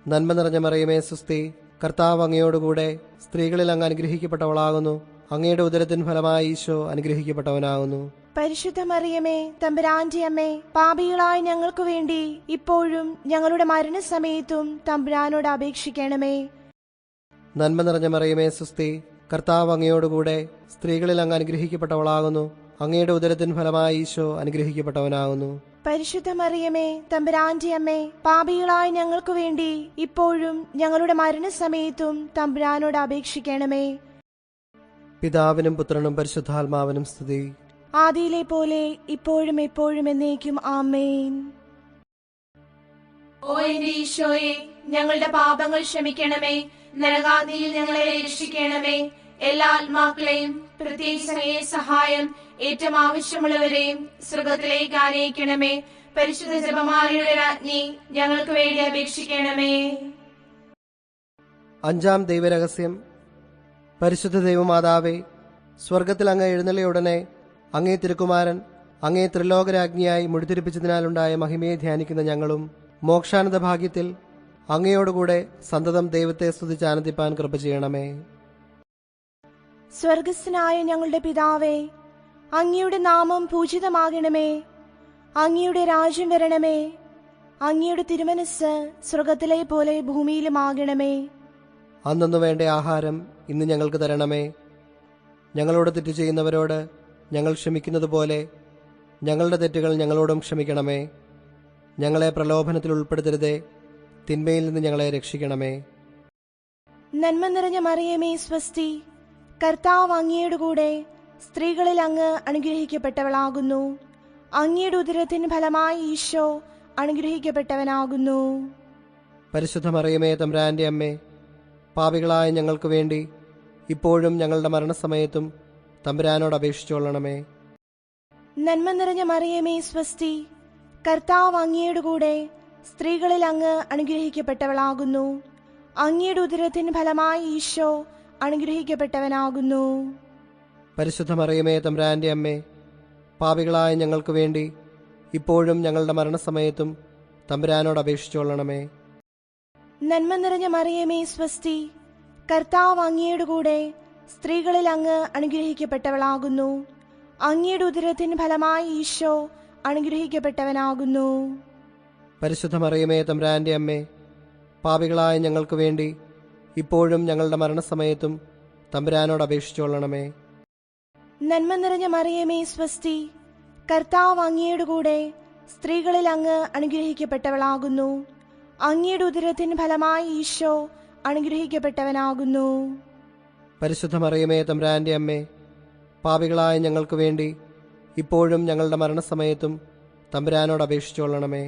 നന്മ നിറഞ്ഞ മറിയമേ സുസ്തി, കർത്താവ് അങ്ങയോടുകൂടെ സ്ത്രീകളിൽ അങ്ങ് അനുഗ്രഹിക്കപ്പെട്ടവളാകുന്നു. അങ്ങയുടെ ഉദരത്തിൻ ഫലമായി ഈശോ അനുഗ്രഹിക്കപ്പെട്ടവനാകുന്നു. പരിശുദ്ധ മറിയമേ തമ്പുരാന്റെ അമ്മേ, പാപികളായ ഞങ്ങൾക്കു വേണ്ടി ഇപ്പോഴും ഞങ്ങളുടെ മരണസമയത്തും തമ്പുരാനോട് അപേക്ഷിക്കണമേ. നന്മ നിറഞ്ഞ മറിയമേ സുസ്തി, കർത്താവ് അങ്ങയോടുകൂടെ സ്ത്രീകളിൽ അങ്ങ് അനുഗ്രഹിക്കപ്പെട്ടവളാകുന്നു. അങ്ങയുടെ ഉദരത്തിൻ ഫലമായി ഈശോ അനുഗ്രഹിക്കപ്പെട്ടവനാകുന്നു. പരിശുദ്ധ മറിയമേ തമ്പുരാന്റെ അമ്മേ, പാപികളായ ഞങ്ങൾക്കു വേണ്ടി ഇപ്പോഴും ഞങ്ങളുടെ മരണസമയത്തും തമ്പുരാനോട് അപേക്ഷിക്കണമേ. പിതാവിനും പുത്രനും പരിശുദ്ധാത്മാവിനും സ്തുതി. ആദിയിലെ പോലെ ഇപ്പോഴും എപ്പോഴും എന്നേക്കും ആമേൻ. ഓ എന്റെ ഈശോയെ, ഞങ്ങളുടെ പാപങ്ങൾ ക്ഷമിക്കണമേ. നരകാഗ്നിയിൽ ഞങ്ങളെ രക്ഷിക്കണമേ. എല്ലാ ആത്മാക്കളെയും പ്രത്യേകിച്ച് അങ്ങയെ സഹായം ഏറ്റവും ആവശ്യമുള്ളവരെയും സ്വർഗത്തിലേക്ക് ആനയിക്കണമേ. പരിശുദ്ധ ജപമാലയുടെ രാജ്ഞി, ഞങ്ങൾക്ക് വേണ്ടി അപേക്ഷിക്കണമേ. അഞ്ചാം ദൈവരഹസ്യം. പരിശുദ്ധ ദൈവമാതാവേ, സ്വർഗത്തിൽ അങ്ങ് എഴുന്നള്ളിയുടനെ അങ്ങേ തിരുക്കുമാരൻ അങ്ങേ ത്രിലോകരാജ്ഞിയായി മുടിതിരിപ്പിച്ചതിനാലുണ്ടായ മഹിമയെ ധ്യാനിക്കുന്ന ഞങ്ങളും മോക്ഷാനന്ദ ഭാഗ്യത്തിൽ അങ്ങയോടുകൂടെ സന്തതം ദൈവത്തെ സ്തുതിച്ച് ആനന്ദിപ്പാൻ കൃപ ചെയ്യണമേ. സ്വർഗസ്ഥനായ ഞങ്ങളുടെ പിതാവേ, അങ്ങയുടെ നാമം പൂജിതമാകണമേ. അങ്ങയുടെ രാജ്യം വരണമേ. അങ്ങയുടെ തിരുമനസ് സ്വർഗത്തിലെ പോലെ ഭൂമിയിലുമാകണമേ. അന്നു വേണ്ട ആഹാരം ഇന്ന് ഞങ്ങൾക്ക് തരണമേ. ഞങ്ങളോട് തെറ്റ് ചെയ്യുന്നവരോട് ഞങ്ങൾ ക്ഷമിക്കുന്നത് പോലെ ഞങ്ങളുടെ തെറ്റുകൾ ഞങ്ങളോടും ക്ഷമിക്കണമേ. ഞങ്ങളെ പ്രലോഭനത്തിൽ ഉൾപ്പെടുത്തരുതേ, തിന്മയിൽ നിന്ന് ഞങ്ങളെ രക്ഷിക്കണമേ. നന്മ നിറഞ്ഞ മറിയമേ സ്വസ്തി, കർത്താവ് അങ്ങയുടെ കൂടെ സ്ത്രീകളിൽ അങ്ങ് അനുഗ്രഹിക്കപ്പെട്ടവളാകുന്നു. അങ്ങയുടെ ഉദരത്തിന് ഫലമായി ഈശോ അനുഗ്രഹിക്കപ്പെട്ടവനാകുന്നു. പരിശുദ്ധ മറിയമേ തമ്പുരാന്റെ അമ്മേ, പാപികളായ ഞങ്ങൾക്ക് വേണ്ടി ഇപ്പോഴും ഞങ്ങളുടെ മരണസമയത്തും തമ്പുരാനോട് അപേക്ഷിച്ചുകൊള്ളണമേ. നന്മ നിറഞ്ഞ മറിയമേ സ്വസ്തി, കർത്താവ് അങ്ങയുടെ കൂടെ സ്ത്രീകളിൽ അങ്ങ് അനുഗ്രഹിക്കപ്പെട്ടവളാകുന്നു. അങ്ങയുടെ ഉദരത്തിന് ഫലമായി ഈശോ അനുഗ്രഹിക്കപ്പെട്ടവനാകുന്നു. പരിശുദ്ധ മറിയമേ തമ്പുരാന്റെ അമ്മേ, പാപികളായ ഞങ്ങൾക്ക് വേണ്ടി ഇപ്പോഴും ഞങ്ങളുടെ മരണസമയത്തും തമ്പുരാനോട് അപേക്ഷിച്ചുകൊള്ളണമേ. നന്മ നിറഞ്ഞ മറിയമേ സ്വസ്തി, കർത്താവ് അങ്ങയുടെ കൂടെ സ്ത്രീകളിൽ അങ്ങ് അനുഗ്രഹിക്കപ്പെട്ടവളാകുന്നു. അങ്ങയുടെ ഉദരത്തിന് ഫലമായി ഈശോ അനുഗ്രഹിക്കപ്പെട്ടവനാകുന്നു. പരിശുദ്ധ മറിയമേ തമ്പുരാന്റെ അമ്മേ, പാപികളായ ഞങ്ങൾക്ക് വേണ്ടി ഇപ്പോഴും ഞങ്ങളുടെ മരണസമയത്തും തമ്പുരാനോട് അപേക്ഷിച്ചുകൊള്ളണമേ. നന്മ നിറഞ്ഞ മറിയമേ സ്വസ്തി, കർത്താവ് അങ്ങയുടെ കൂടെ സ്ത്രീകളിൽ അങ്ങ് അനുഗ്രഹിക്കപ്പെട്ടവളാകുന്നു. അങ്ങയുടെ ഉദരത്തിന് ഫലമായി ഈശോ അനുഗ്രഹിക്കപ്പെട്ടവനാകുന്നു. പരിശുദ്ധ മറിയമേ തമ്പുരാന്റെ അമ്മേ, പാപികളായ ഞങ്ങൾക്ക് വേണ്ടി ഇപ്പോഴും ഞങ്ങളുടെ മരണസമയത്തും തമ്പുരാനോട് അപേക്ഷിച്ചുകൊള്ളണമേ.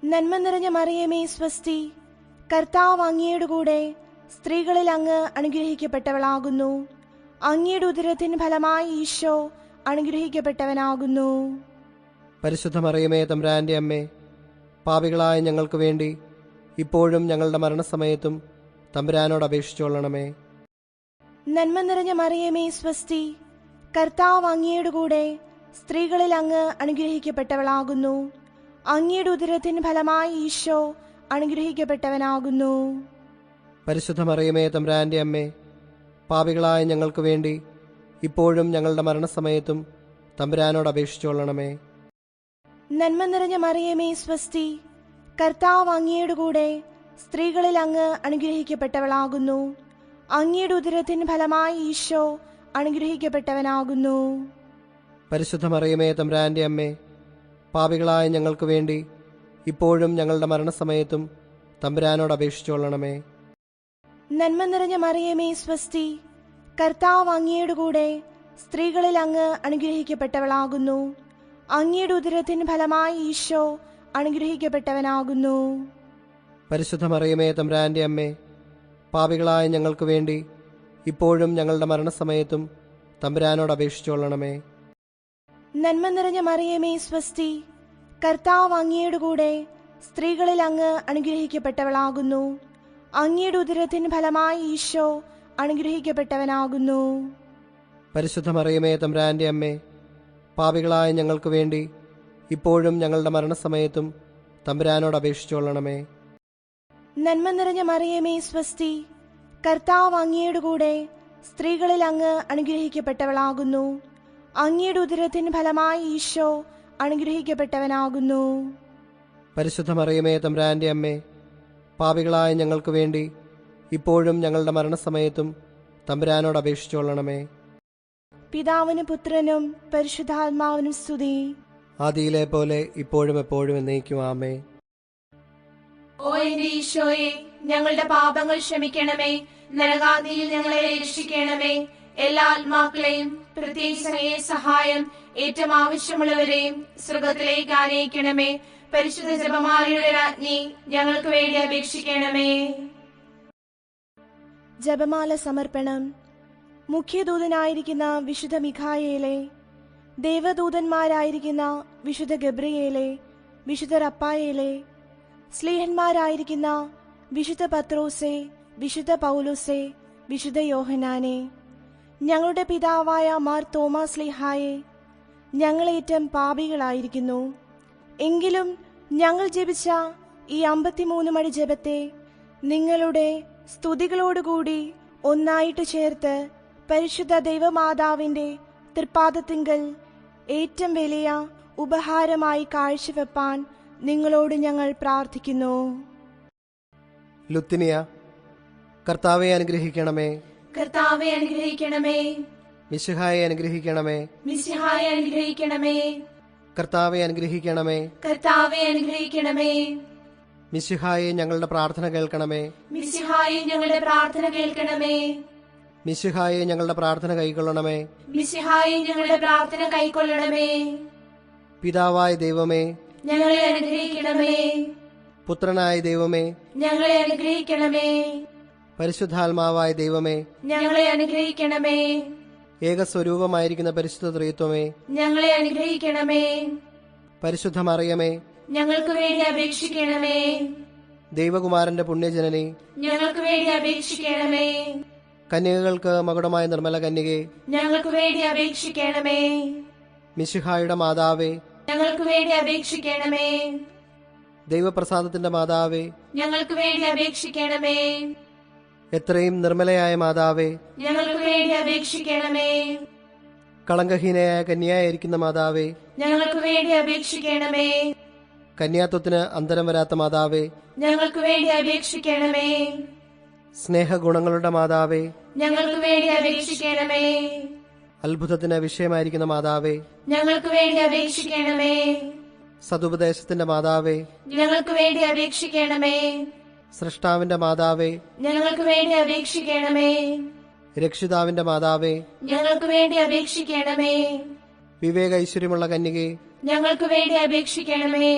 നന്മ നിറഞ്ഞ മറിയമേ സ്വസ്തി, കർത്താവ് അങ്ങയുടെ കൂടെ സ്ത്രീകളിൽ അങ്ങ് അനുഗ്രഹിക്കപ്പെട്ടവളാകുന്നു. അങ്ങയുടെ ഉദരത്തിന് ഫലമായി ഈശോ അനുഗ്രഹിക്കപ്പെട്ടവനാകുന്നു. പരിശുദ്ധ മറിയമേ തമ്പുരാന്റെ അമ്മേ, പാപികളായ ഞങ്ങൾക്ക് വേണ്ടി ഇപ്പോഴും ഞങ്ങളുടെ മരണസമയത്തും തമ്പുരാനോട് അപേക്ഷിച്ചുകൊള്ളണമേ. നന്മ നിറഞ്ഞ മറിയമേ സ്വസ്തി, കർത്താവ് അങ്ങയുടെ കൂടെ സ്ത്രീകളിൽ അങ്ങ് അനുഗ്രഹിക്കപ്പെട്ടവളാകുന്നു. അങ്ങയുടെ ഉദരത്തിന് ഫലമായി ഈശോ അനുഗ്രഹിക്കപ്പെട്ടവനാകുന്നു. പരിശുദ്ധ മറിയമേ തമ്പുരാന്റെ അമ്മേ, പാപികളായ ഞങ്ങൾക്ക് വേണ്ടി ഇപ്പോഴും ഞങ്ങളുടെ മരണസമയത്തും തമ്പുരാനോട് അപേക്ഷിച്ചുകൊള്ളണമേ. നന്മ നിറഞ്ഞ മറിയമേ സ്വസ്തി, കർത്താവ് അങ്ങയുടെ കൂടെ സ്ത്രീകളിൽ അങ്ങ് അനുഗ്രഹിക്കപ്പെട്ടവളാകുന്നു. അങ്ങയുടെ ഉദരത്തിന് ഫലമായി ഈശോ അനുഗ്രഹിക്കപ്പെട്ടവനാകുന്നു. പരിശുദ്ധ മറിയമേ തമ്പുരാന്റെ അമ്മേ, പാപികളായ ഞങ്ങൾക്ക് വേണ്ടി ഇപ്പോഴും ഞങ്ങളുടെ മരണസമയത്തും തമ്പുരാനോട് അപേക്ഷിച്ചുകൊള്ളണമേ. നന്മ നിറഞ്ഞ മറിയമേ സ്വസ്തി, കർത്താവ് അങ്ങയുടെ കൂടെ സ്ത്രീകളിൽ അങ്ങ് അനുഗ്രഹിക്കപ്പെട്ടവളാകുന്നു. അങ്ങയുടെ ഉദരത്തിൻ ഫലമായി ഈശോ അനുഗ്രഹിക്കപ്പെട്ടവനാകുന്നു. പരിശുദ്ധ മറിയമേ തമ്പുരാന്റെ അമ്മേ, പാപികളായ ഞങ്ങൾക്ക് വേണ്ടി ഇപ്പോഴും ഞങ്ങളുടെ മരണസമയത്തും തമ്പുരാനോട് അപേക്ഷിച്ചുകൊള്ളണമേ. നന്മ നിറഞ്ഞ മറിയമേ സ്വസ്തി, കർത്താവ് അങ്ങയുടെ കൂടെ സ്ത്രീകളിൽ അങ്ങ് അനുഗ്രഹിക്കപ്പെട്ടവളാകുന്നു. അങ്ങയുടെ ഉദരത്തിൻ ഫലമായി ഈശോ അനുഗ്രഹിക്കപ്പെട്ടവനാകുന്നു. പരിശുദ്ധ മറിയമേ തമ്പുരാന്റെ അമ്മേ, പാപികളായ ഞങ്ങൾക്ക് വേണ്ടി ഇപ്പോഴും ഞങ്ങളുടെ മരണസമയത്തും തമ്പുരാനോട് അപേക്ഷിച്ചുകൊള്ളണമേ. നന്മ നിറഞ്ഞ മറിയമേ സ്വസ്തി, കർത്താവ് അങ്ങയുടെ കൂടെ സ്ത്രീകളിൽ അങ്ങ് അനുഗ്രഹിക്കപ്പെട്ടവളാകുന്നു. അങ്ങയുടെ ഉദരത്തിൻ ഫലമായി ഈശോ അനുഗ്രഹിക്കപ്പെട്ടവനാകുന്നു. പരിശുദ്ധ മറിയമേ തമ്പുരാന്റെ അമ്മേ, പാപികളായ ഞങ്ങൾക്ക് വേണ്ടി ഇപ്പോഴും ഞങ്ങളുടെ മരണസമയത്തും തമ്പുരാനോട് അപേക്ഷിച്ചുകൊള്ളണമേ. പിതാവിനും പുത്രനും പരിശുദ്ധാത്മാവിനും സ്തുതി. ആദിയിലെ പോലെ ഇപ്പോഴും എപ്പോഴും എന്നേക്കും ആമേൻ. ഓ എന്റെ ഈശോയെ, ഞങ്ങളുടെ പാപങ്ങൾ ക്ഷമിക്കണമേ. നരകാഗ്നിയിൽ ഞങ്ങളെ രക്ഷിക്കണമേ. എല്ലാ ആത്മാക്കളെയും പ്രത്യേകിച്ച് അങ്ങയെ സഹായം ഏറ്റവും ആവശ്യമുള്ളവരെയും സ്വർഗത്തിലേക്ക് ആനയിക്കണമേ. പരിശുദ്ധ ജപമാലയുടെ രാജ്ഞി, ഞങ്ങൾക്ക് വേണ്ടി അപേക്ഷിക്കണമേ. ജപമാല സമർപ്പണം. മുഖ്യദൂതനായിരിക്കുന്ന വിശുദ്ധ മിഖായേലെ, ദേവദൂതന്മാരായിരിക്കുന്ന വിശുദ്ധ ഗബ്രിയേലെ, വിശുദ്ധ റപ്പായേലെ, സ്ലീഹന്മാരായിരിക്കുന്ന വിശുദ്ധ പത്രോസെ, വിശുദ്ധ പൗലോസെ, വിശുദ്ധ യോഹനാനെ, ഞങ്ങളുടെ പിതാവായ മാർ തോമാസ് സ്ലീഹായെ, ഞങ്ങളേറ്റം പാപികളായിരിക്കുന്നു. എങ്കിലും ഞങ്ങൾ ജപിച്ച ഈ 53 മണി ജപത്തെ നിങ്ങളുടെ സ്തുതികളോടുകൂടി ഒന്നായിട്ട് ചേർത്ത് പരിശുദ്ധ ദൈവമാതാവിന്റെ തൃപ്പാദത്തിങ്കൽ ഏറ്റവും വലിയ ഉപഹാരമായി കാഴ്ചവെപ്പാൻ നിങ്ങളോട് ഞങ്ങൾ പ്രാർത്ഥിക്കുന്നു. ലുത്തിനിയ. കർത്താവെ അനുഗ്രഹിക്കണമേ. കർത്താവെ അനുഗ്രഹിക്കണമേ. മിശിഹായെ അനുഗ്രഹിക്കണമേ. മിശിഹായെ അനുഗ്രഹിക്കണമേ. കർത്താവെ അനുഗ്രഹിക്കണമേ. കർത്താവെ അനുഗ്രഹിക്കണമേ. മിശിഹായെ ഞങ്ങളുടെ പ്രാർത്ഥന കേൾക്കണമേ. മിശിഹായെ ഞങ്ങളുടെ പ്രാർത്ഥന കേൾക്കണമേ. മിശിഹായെ ഞങ്ങളുടെ പ്രാർത്ഥന കൈക്കൊള്ളണമേ. മിശിഹായെ ഞങ്ങളുടെ പ്രാർത്ഥന കൈക്കൊള്ളണമേ. പിതാവായ ദൈവമേ, ഞങ്ങളെ അനുഗ്രഹിക്കണമേ. പുത്രനായ ദൈവമേ, ഞങ്ങളെ അനുഗ്രഹിക്കണമേ. പരിശുദ്ധാത്മാവായ ദൈവമേ, ഞങ്ങളെ അനുഗ്രഹിക്കണമേ. ഏകസ്വരൂപമായിരിക്കുന്ന പരിശുദ്ധ ത്രിത്വമേ, ഞങ്ങളെ അനുഗ്രഹിക്കണമേ. പരിശുദ്ധ മറിയമേ, ഞങ്ങൾക്ക് വേണ്ടി അപേക്ഷിക്കണമേ. ദൈവകുമാരന്റെ പുണ്യജനനി, ഞങ്ങൾക്ക് വേണ്ടി അപേക്ഷിക്കണമേ. കന്യകകൾക്ക് മകുടമായ നിർമ്മല കന്യകെ, ഞങ്ങൾക്ക് വേണ്ടി അപേക്ഷിക്കണമേ. മിശിഹായുടെ മാതാവേ, ഞങ്ങൾക്ക് വേണ്ടി അപേക്ഷിക്കണമേ. ദൈവപ്രസാദത്തിന്റെ മാതാവേ, ഞങ്ങൾക്ക് വേണ്ടി അപേക്ഷിക്കണമേ. എത്രയും നിർമ്മലയായ മാതാവേ, ഞങ്ങൾക്ക് വേണ്ടി അപേക്ഷിക്കണമേ. കളങ്കഹീനയായ കന്യായിരിക്കുന്ന മാതാവേ, ഞങ്ങൾക്ക് വേണ്ടി അപേക്ഷിക്കണമേ. കന്യാത്വത്തിന് അന്തരം വരാത്ത മാതാവേ, ഞങ്ങൾക്ക് വേണ്ടി അപേക്ഷിക്കണമേ. സ്നേഹഗുണങ്ങളുടെ മാതാവേ, ഞങ്ങൾക്ക് വേണ്ടി അപേക്ഷിക്കണമേ. അത്ഭുതത്തിന് വിഷയമായിരിക്കുന്ന മാതാവേ, ഞങ്ങൾക്ക് വേണ്ടി അപേക്ഷിക്കണമേ. സതുപദേശത്തിന്റെ മാതാവേ, ഞങ്ങൾക്ക് വേണ്ടി അപേക്ഷിക്കണമേ. സൃഷ്ടാവിന്റെ മാതാവേ, ഞങ്ങൾക്ക് വേണ്ടി അപേക്ഷിക്കണമേ. രക്ഷിതാവിന്റെ മാതാവേ, ഞങ്ങൾക്ക് വേണ്ടി അപേക്ഷിക്കണമേ. വിവേക ഐശ്വര്യമുള്ള കന്യകെ, ഞങ്ങൾക്ക് വേണ്ടി അപേക്ഷിക്കണമേ.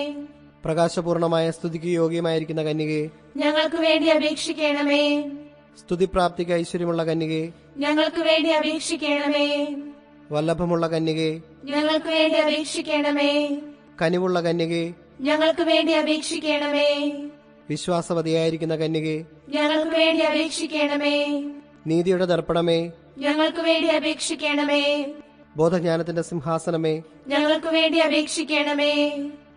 പ്രകാശപൂർണമായ സ്തുതിക്ക് യോഗ്യമായിരിക്കുന്ന കന്യകെ, ഞങ്ങൾക്ക് വേണ്ടി അപേക്ഷിക്കണമേ. സ്തുതിപ്രാപ്തിക്ക് ഐശ്വര്യമുള്ള കന്യകെ, ഞങ്ങൾക്ക് വേണ്ടി അപേക്ഷിക്കണമേ. വല്ലഭമുള്ള കന്യകെ, ഞങ്ങൾക്ക് വേണ്ടി അപേക്ഷിക്കണമേ. കനിവുള്ള കന്യകെ, ഞങ്ങൾക്ക് വേണ്ടി അപേക്ഷിക്കണമേ. വിശ്വാസവതിയായിരിക്കുന്ന കന്യകെ, ഞങ്ങൾക്ക് വേണ്ടി അപേക്ഷിക്കണമേ. നീതിയുടെ ദർപ്പണമേ, ഞങ്ങൾക്ക് വേണ്ടി അപേക്ഷിക്കണമേ. ബോധജ്ഞാനത്തിന്റെ സിംഹാസനമേ, ഞങ്ങൾക്ക് വേണ്ടി അപേക്ഷിക്കണമേ.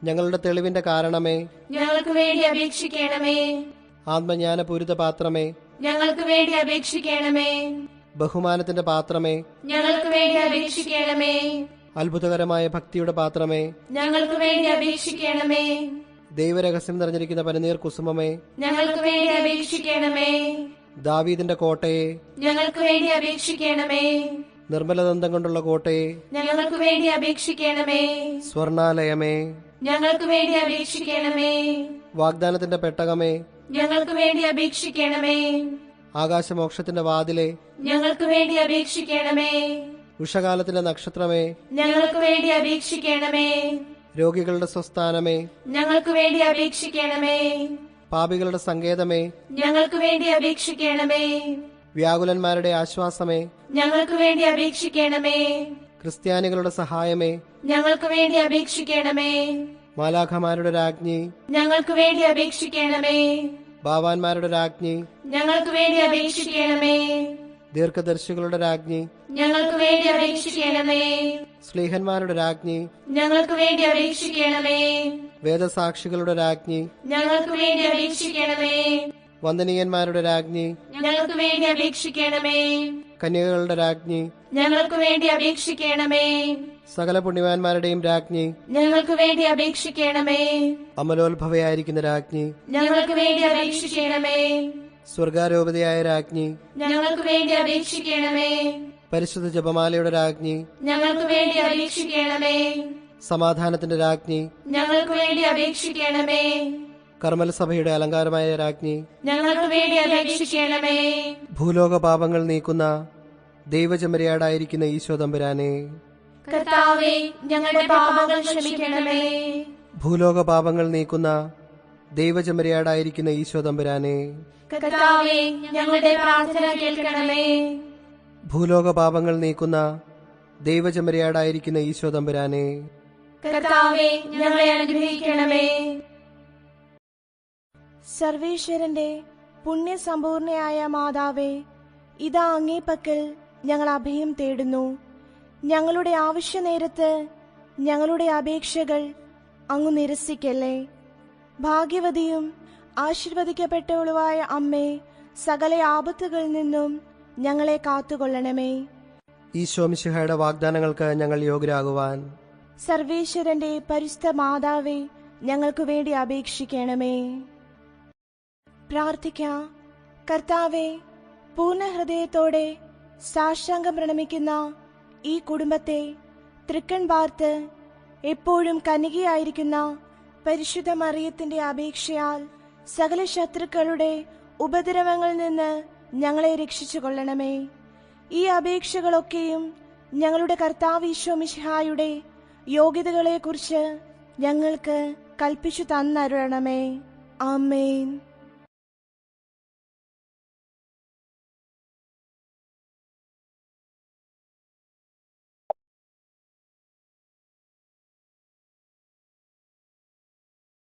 ഞങ്ങളുടെ തെളിവിന്റെ കാരണമേ, ഞങ്ങൾക്ക് വേണ്ടി അപേക്ഷിക്കണമേ. ആത്മജ്ഞാനപൂരിത പാത്രമേ, ഞങ്ങൾക്ക് വേണ്ടി അപേക്ഷിക്കണമേ. ബഹുമാനത്തിന്റെ പാത്രമേ, ഞങ്ങൾക്ക് വേണ്ടി അപേക്ഷിക്കണമേ. അത്ഭുതകരമായ ഭക്തിയുടെ പാത്രമേ, ഞങ്ങൾക്ക് വേണ്ടി അപേക്ഷിക്കണമേ. ദൈവരഹസ്യം നിറഞ്ഞിരിക്കുന്ന പനിനീർ കുസുമമേ, ഞങ്ങൾക്ക് വേണ്ടി അപേക്ഷിക്കണമേ. ദാവീദിന്റെ കോട്ടയെ, ഞങ്ങൾക്ക് വേണ്ടി അപേക്ഷിക്കണമേ. നിർമ്മലദന്തം കൊണ്ടുള്ള കോട്ടയെ, ഞങ്ങൾക്ക് വേണ്ടി അപേക്ഷിക്കണമേ. സ്വർണാലയമേ, ഞങ്ങൾക്ക് വേണ്ടി അപേക്ഷിക്കണമേ. വാഗ്ദാനത്തിന്റെ പെട്ടകമേ, ഞങ്ങൾക്ക് വേണ്ടി അപേക്ഷിക്കണമേ. ആകാശമോക്ഷത്തിന്റെ വാതിലെ, ഞങ്ങൾക്ക് വേണ്ടി അപേക്ഷിക്കണമേ. ഉഷകാലത്തിന്റെ നക്ഷത്രമേ, ഞങ്ങൾക്ക് വേണ്ടി അപേക്ഷിക്കണമേ. രോഗികളുടെ സ്വസ്ഥാനമേ, ഞങ്ങൾക്ക് വേണ്ടി അപേക്ഷിക്കണമേ. പാപികളുടെ സങ്കേതമേ, ഞങ്ങൾക്ക് വേണ്ടി അപേക്ഷിക്കണമേ. വ്യാകുലന്മാരുടെ ആശ്വാസമേ, ഞങ്ങൾക്ക് വേണ്ടി അപേക്ഷിക്കണമേ. ക്രിസ്ത്യാനികളുടെ സഹായമേ, ഞങ്ങൾക്ക് വേണ്ടി അപേക്ഷിക്കണമേ. മാലാഖമാരുടെ രാജ്ഞി, ഞങ്ങൾക്ക് വേണ്ടി അപേക്ഷിക്കണമേ. ഭാവാന്മാരുടെ രാജ്ഞി, ഞങ്ങൾക്ക് വേണ്ടി അപേക്ഷിക്കണമേ. ദീർഘദർശികളുടെ രാജ്ഞി, ഞങ്ങൾക്ക് വേണ്ടി അപേക്ഷിക്കണമേ. സ്ലീഹന്മാരുടെ രാജ്ഞി, ഞങ്ങൾക്ക് വേണ്ടി അപേക്ഷിക്കണമേ. വേദസാക്ഷികളുടെ രാജ്ഞി, ഞങ്ങൾക്ക് വേണ്ടി അപേക്ഷിക്കണമേ. വന്ദനീയന്മാരുടെ രാജ്ഞി, ഞങ്ങൾക്ക് വേണ്ടി അപേക്ഷിക്കണമേ. കന്യകകളുടെ രാജ്ഞി, ഞങ്ങൾക്ക് വേണ്ടി അപേക്ഷിക്കണമേ. സകല പുണ്യവാന്മാരുടെയും രാജ്ഞി, ഞങ്ങൾക്ക് വേണ്ടി അപേക്ഷിക്കണമേ. അമലോത്ഭവയായിരിക്കുന്ന രാജ്ഞി, ഞങ്ങൾക്ക് വേണ്ടി അപേക്ഷിക്കണമേ. സ്വർഗാരോപതയായ രാജ്ഞി, ഞങ്ങൾക്ക് വേണ്ടി അപേക്ഷിക്കണമേ. പരിശുദ്ധ ജപമാലയുടെ രാജ്ഞി, ഞങ്ങൾക്ക് വേണ്ടി അപേക്ഷിക്കണമേ. സമാധാനത്തിന്റെ രാജ്ഞി, ഞങ്ങൾക്ക് വേണ്ടി അപേക്ഷിക്കണമേ. കർമ്മല സഭയുടെ അലങ്കാരമായ രാജ്ഞി, ഞങ്ങൾക്ക് വേണ്ടി അപേക്ഷിക്കണമേ. ഭൂലോക പാപങ്ങൾ നീക്കുന്ന ദൈവചമരിയാടായിരിക്കുന്ന ഈശോ തമ്പുരാനെ, കർത്താവേ, ഞങ്ങളുടെ പാപങ്ങൾ ക്ഷമിക്കണമേ. ഭൂലോക പാപങ്ങൾ നീക്കുന്ന ദൈവചമരിയാടായിരിക്കുന്ന ഈശോ തമ്പുരാനെ, കർത്താവേ, ഞങ്ങളുടെ പ്രാർത്ഥന കേൾക്കണമേ. ഭൂലോക പാപങ്ങൾ നീക്കുന്ന ദൈവചമരിയാടായിരിക്കുന്ന ഈശോ തമ്പുരാനെ, കർത്താവേ, ഞങ്ങളെ അനുഗ്രഹിക്കണമേ. സർവേശ്വരന്റെ പുണ്യസമ്പൂർണയായ മാതാവേ, ഇതാ അങ്ങേ പക്കൽ ഞങ്ങൾ അഭയം തേടുന്നു. ഞങ്ങളുടെ ആവശ്യനേരത്ത് ഞങ്ങളുടെ അപേക്ഷകൾ അങ്ങ് നിരസിക്കല്ലേ. ഭാഗ്യവതിയും ആശീർവദിക്കപ്പെട്ടവളുമായ അമ്മേ, സകല ആപത്തുകളിൽ നിന്നും ഞങ്ങളെ കാത്തുകൊള്ളണമേ. ഈശോ മിശിഹായുടെ വാഗ്ദാനങ്ങൾക്ക് ഞങ്ങൾ യോഗ്യരാകുവാൻ സർവേശ്വരന്റെ പരിശുദ്ധ മാതാവേ, ഞങ്ങൾക്ക് വേണ്ടി അപേക്ഷിക്കണമേ. പ്രാർത്ഥിക്കാം. കർത്താവേ, പൂർണ്ണ ഹൃദയത്തോടെ സാഷ്ടാംഗം പ്രണമിക്കുന്ന ഈ കുടുംബത്തെ തൃക്കൺ പാർത്ത് എപ്പോഴും കന്യകയായിരിക്കുന്ന പരിശുദ്ധ മറിയത്തിന്റെ അപേക്ഷയാൽ സകല ശത്രുക്കളുടെ ഉപദ്രവങ്ങളിൽ നിന്ന് ഞങ്ങളെ രക്ഷിച്ചു കൊള്ളണമേ. ഈ അപേക്ഷകളൊക്കെയും ഞങ്ങളുടെ കർത്താവ് ഈശോ മിശിഹായുടെ യോഗ്യതകളെക്കുറിച്ച് ഞങ്ങൾക്ക് കൽപ്പിച്ചു തന്നരുളണമേ. ആമേൻ.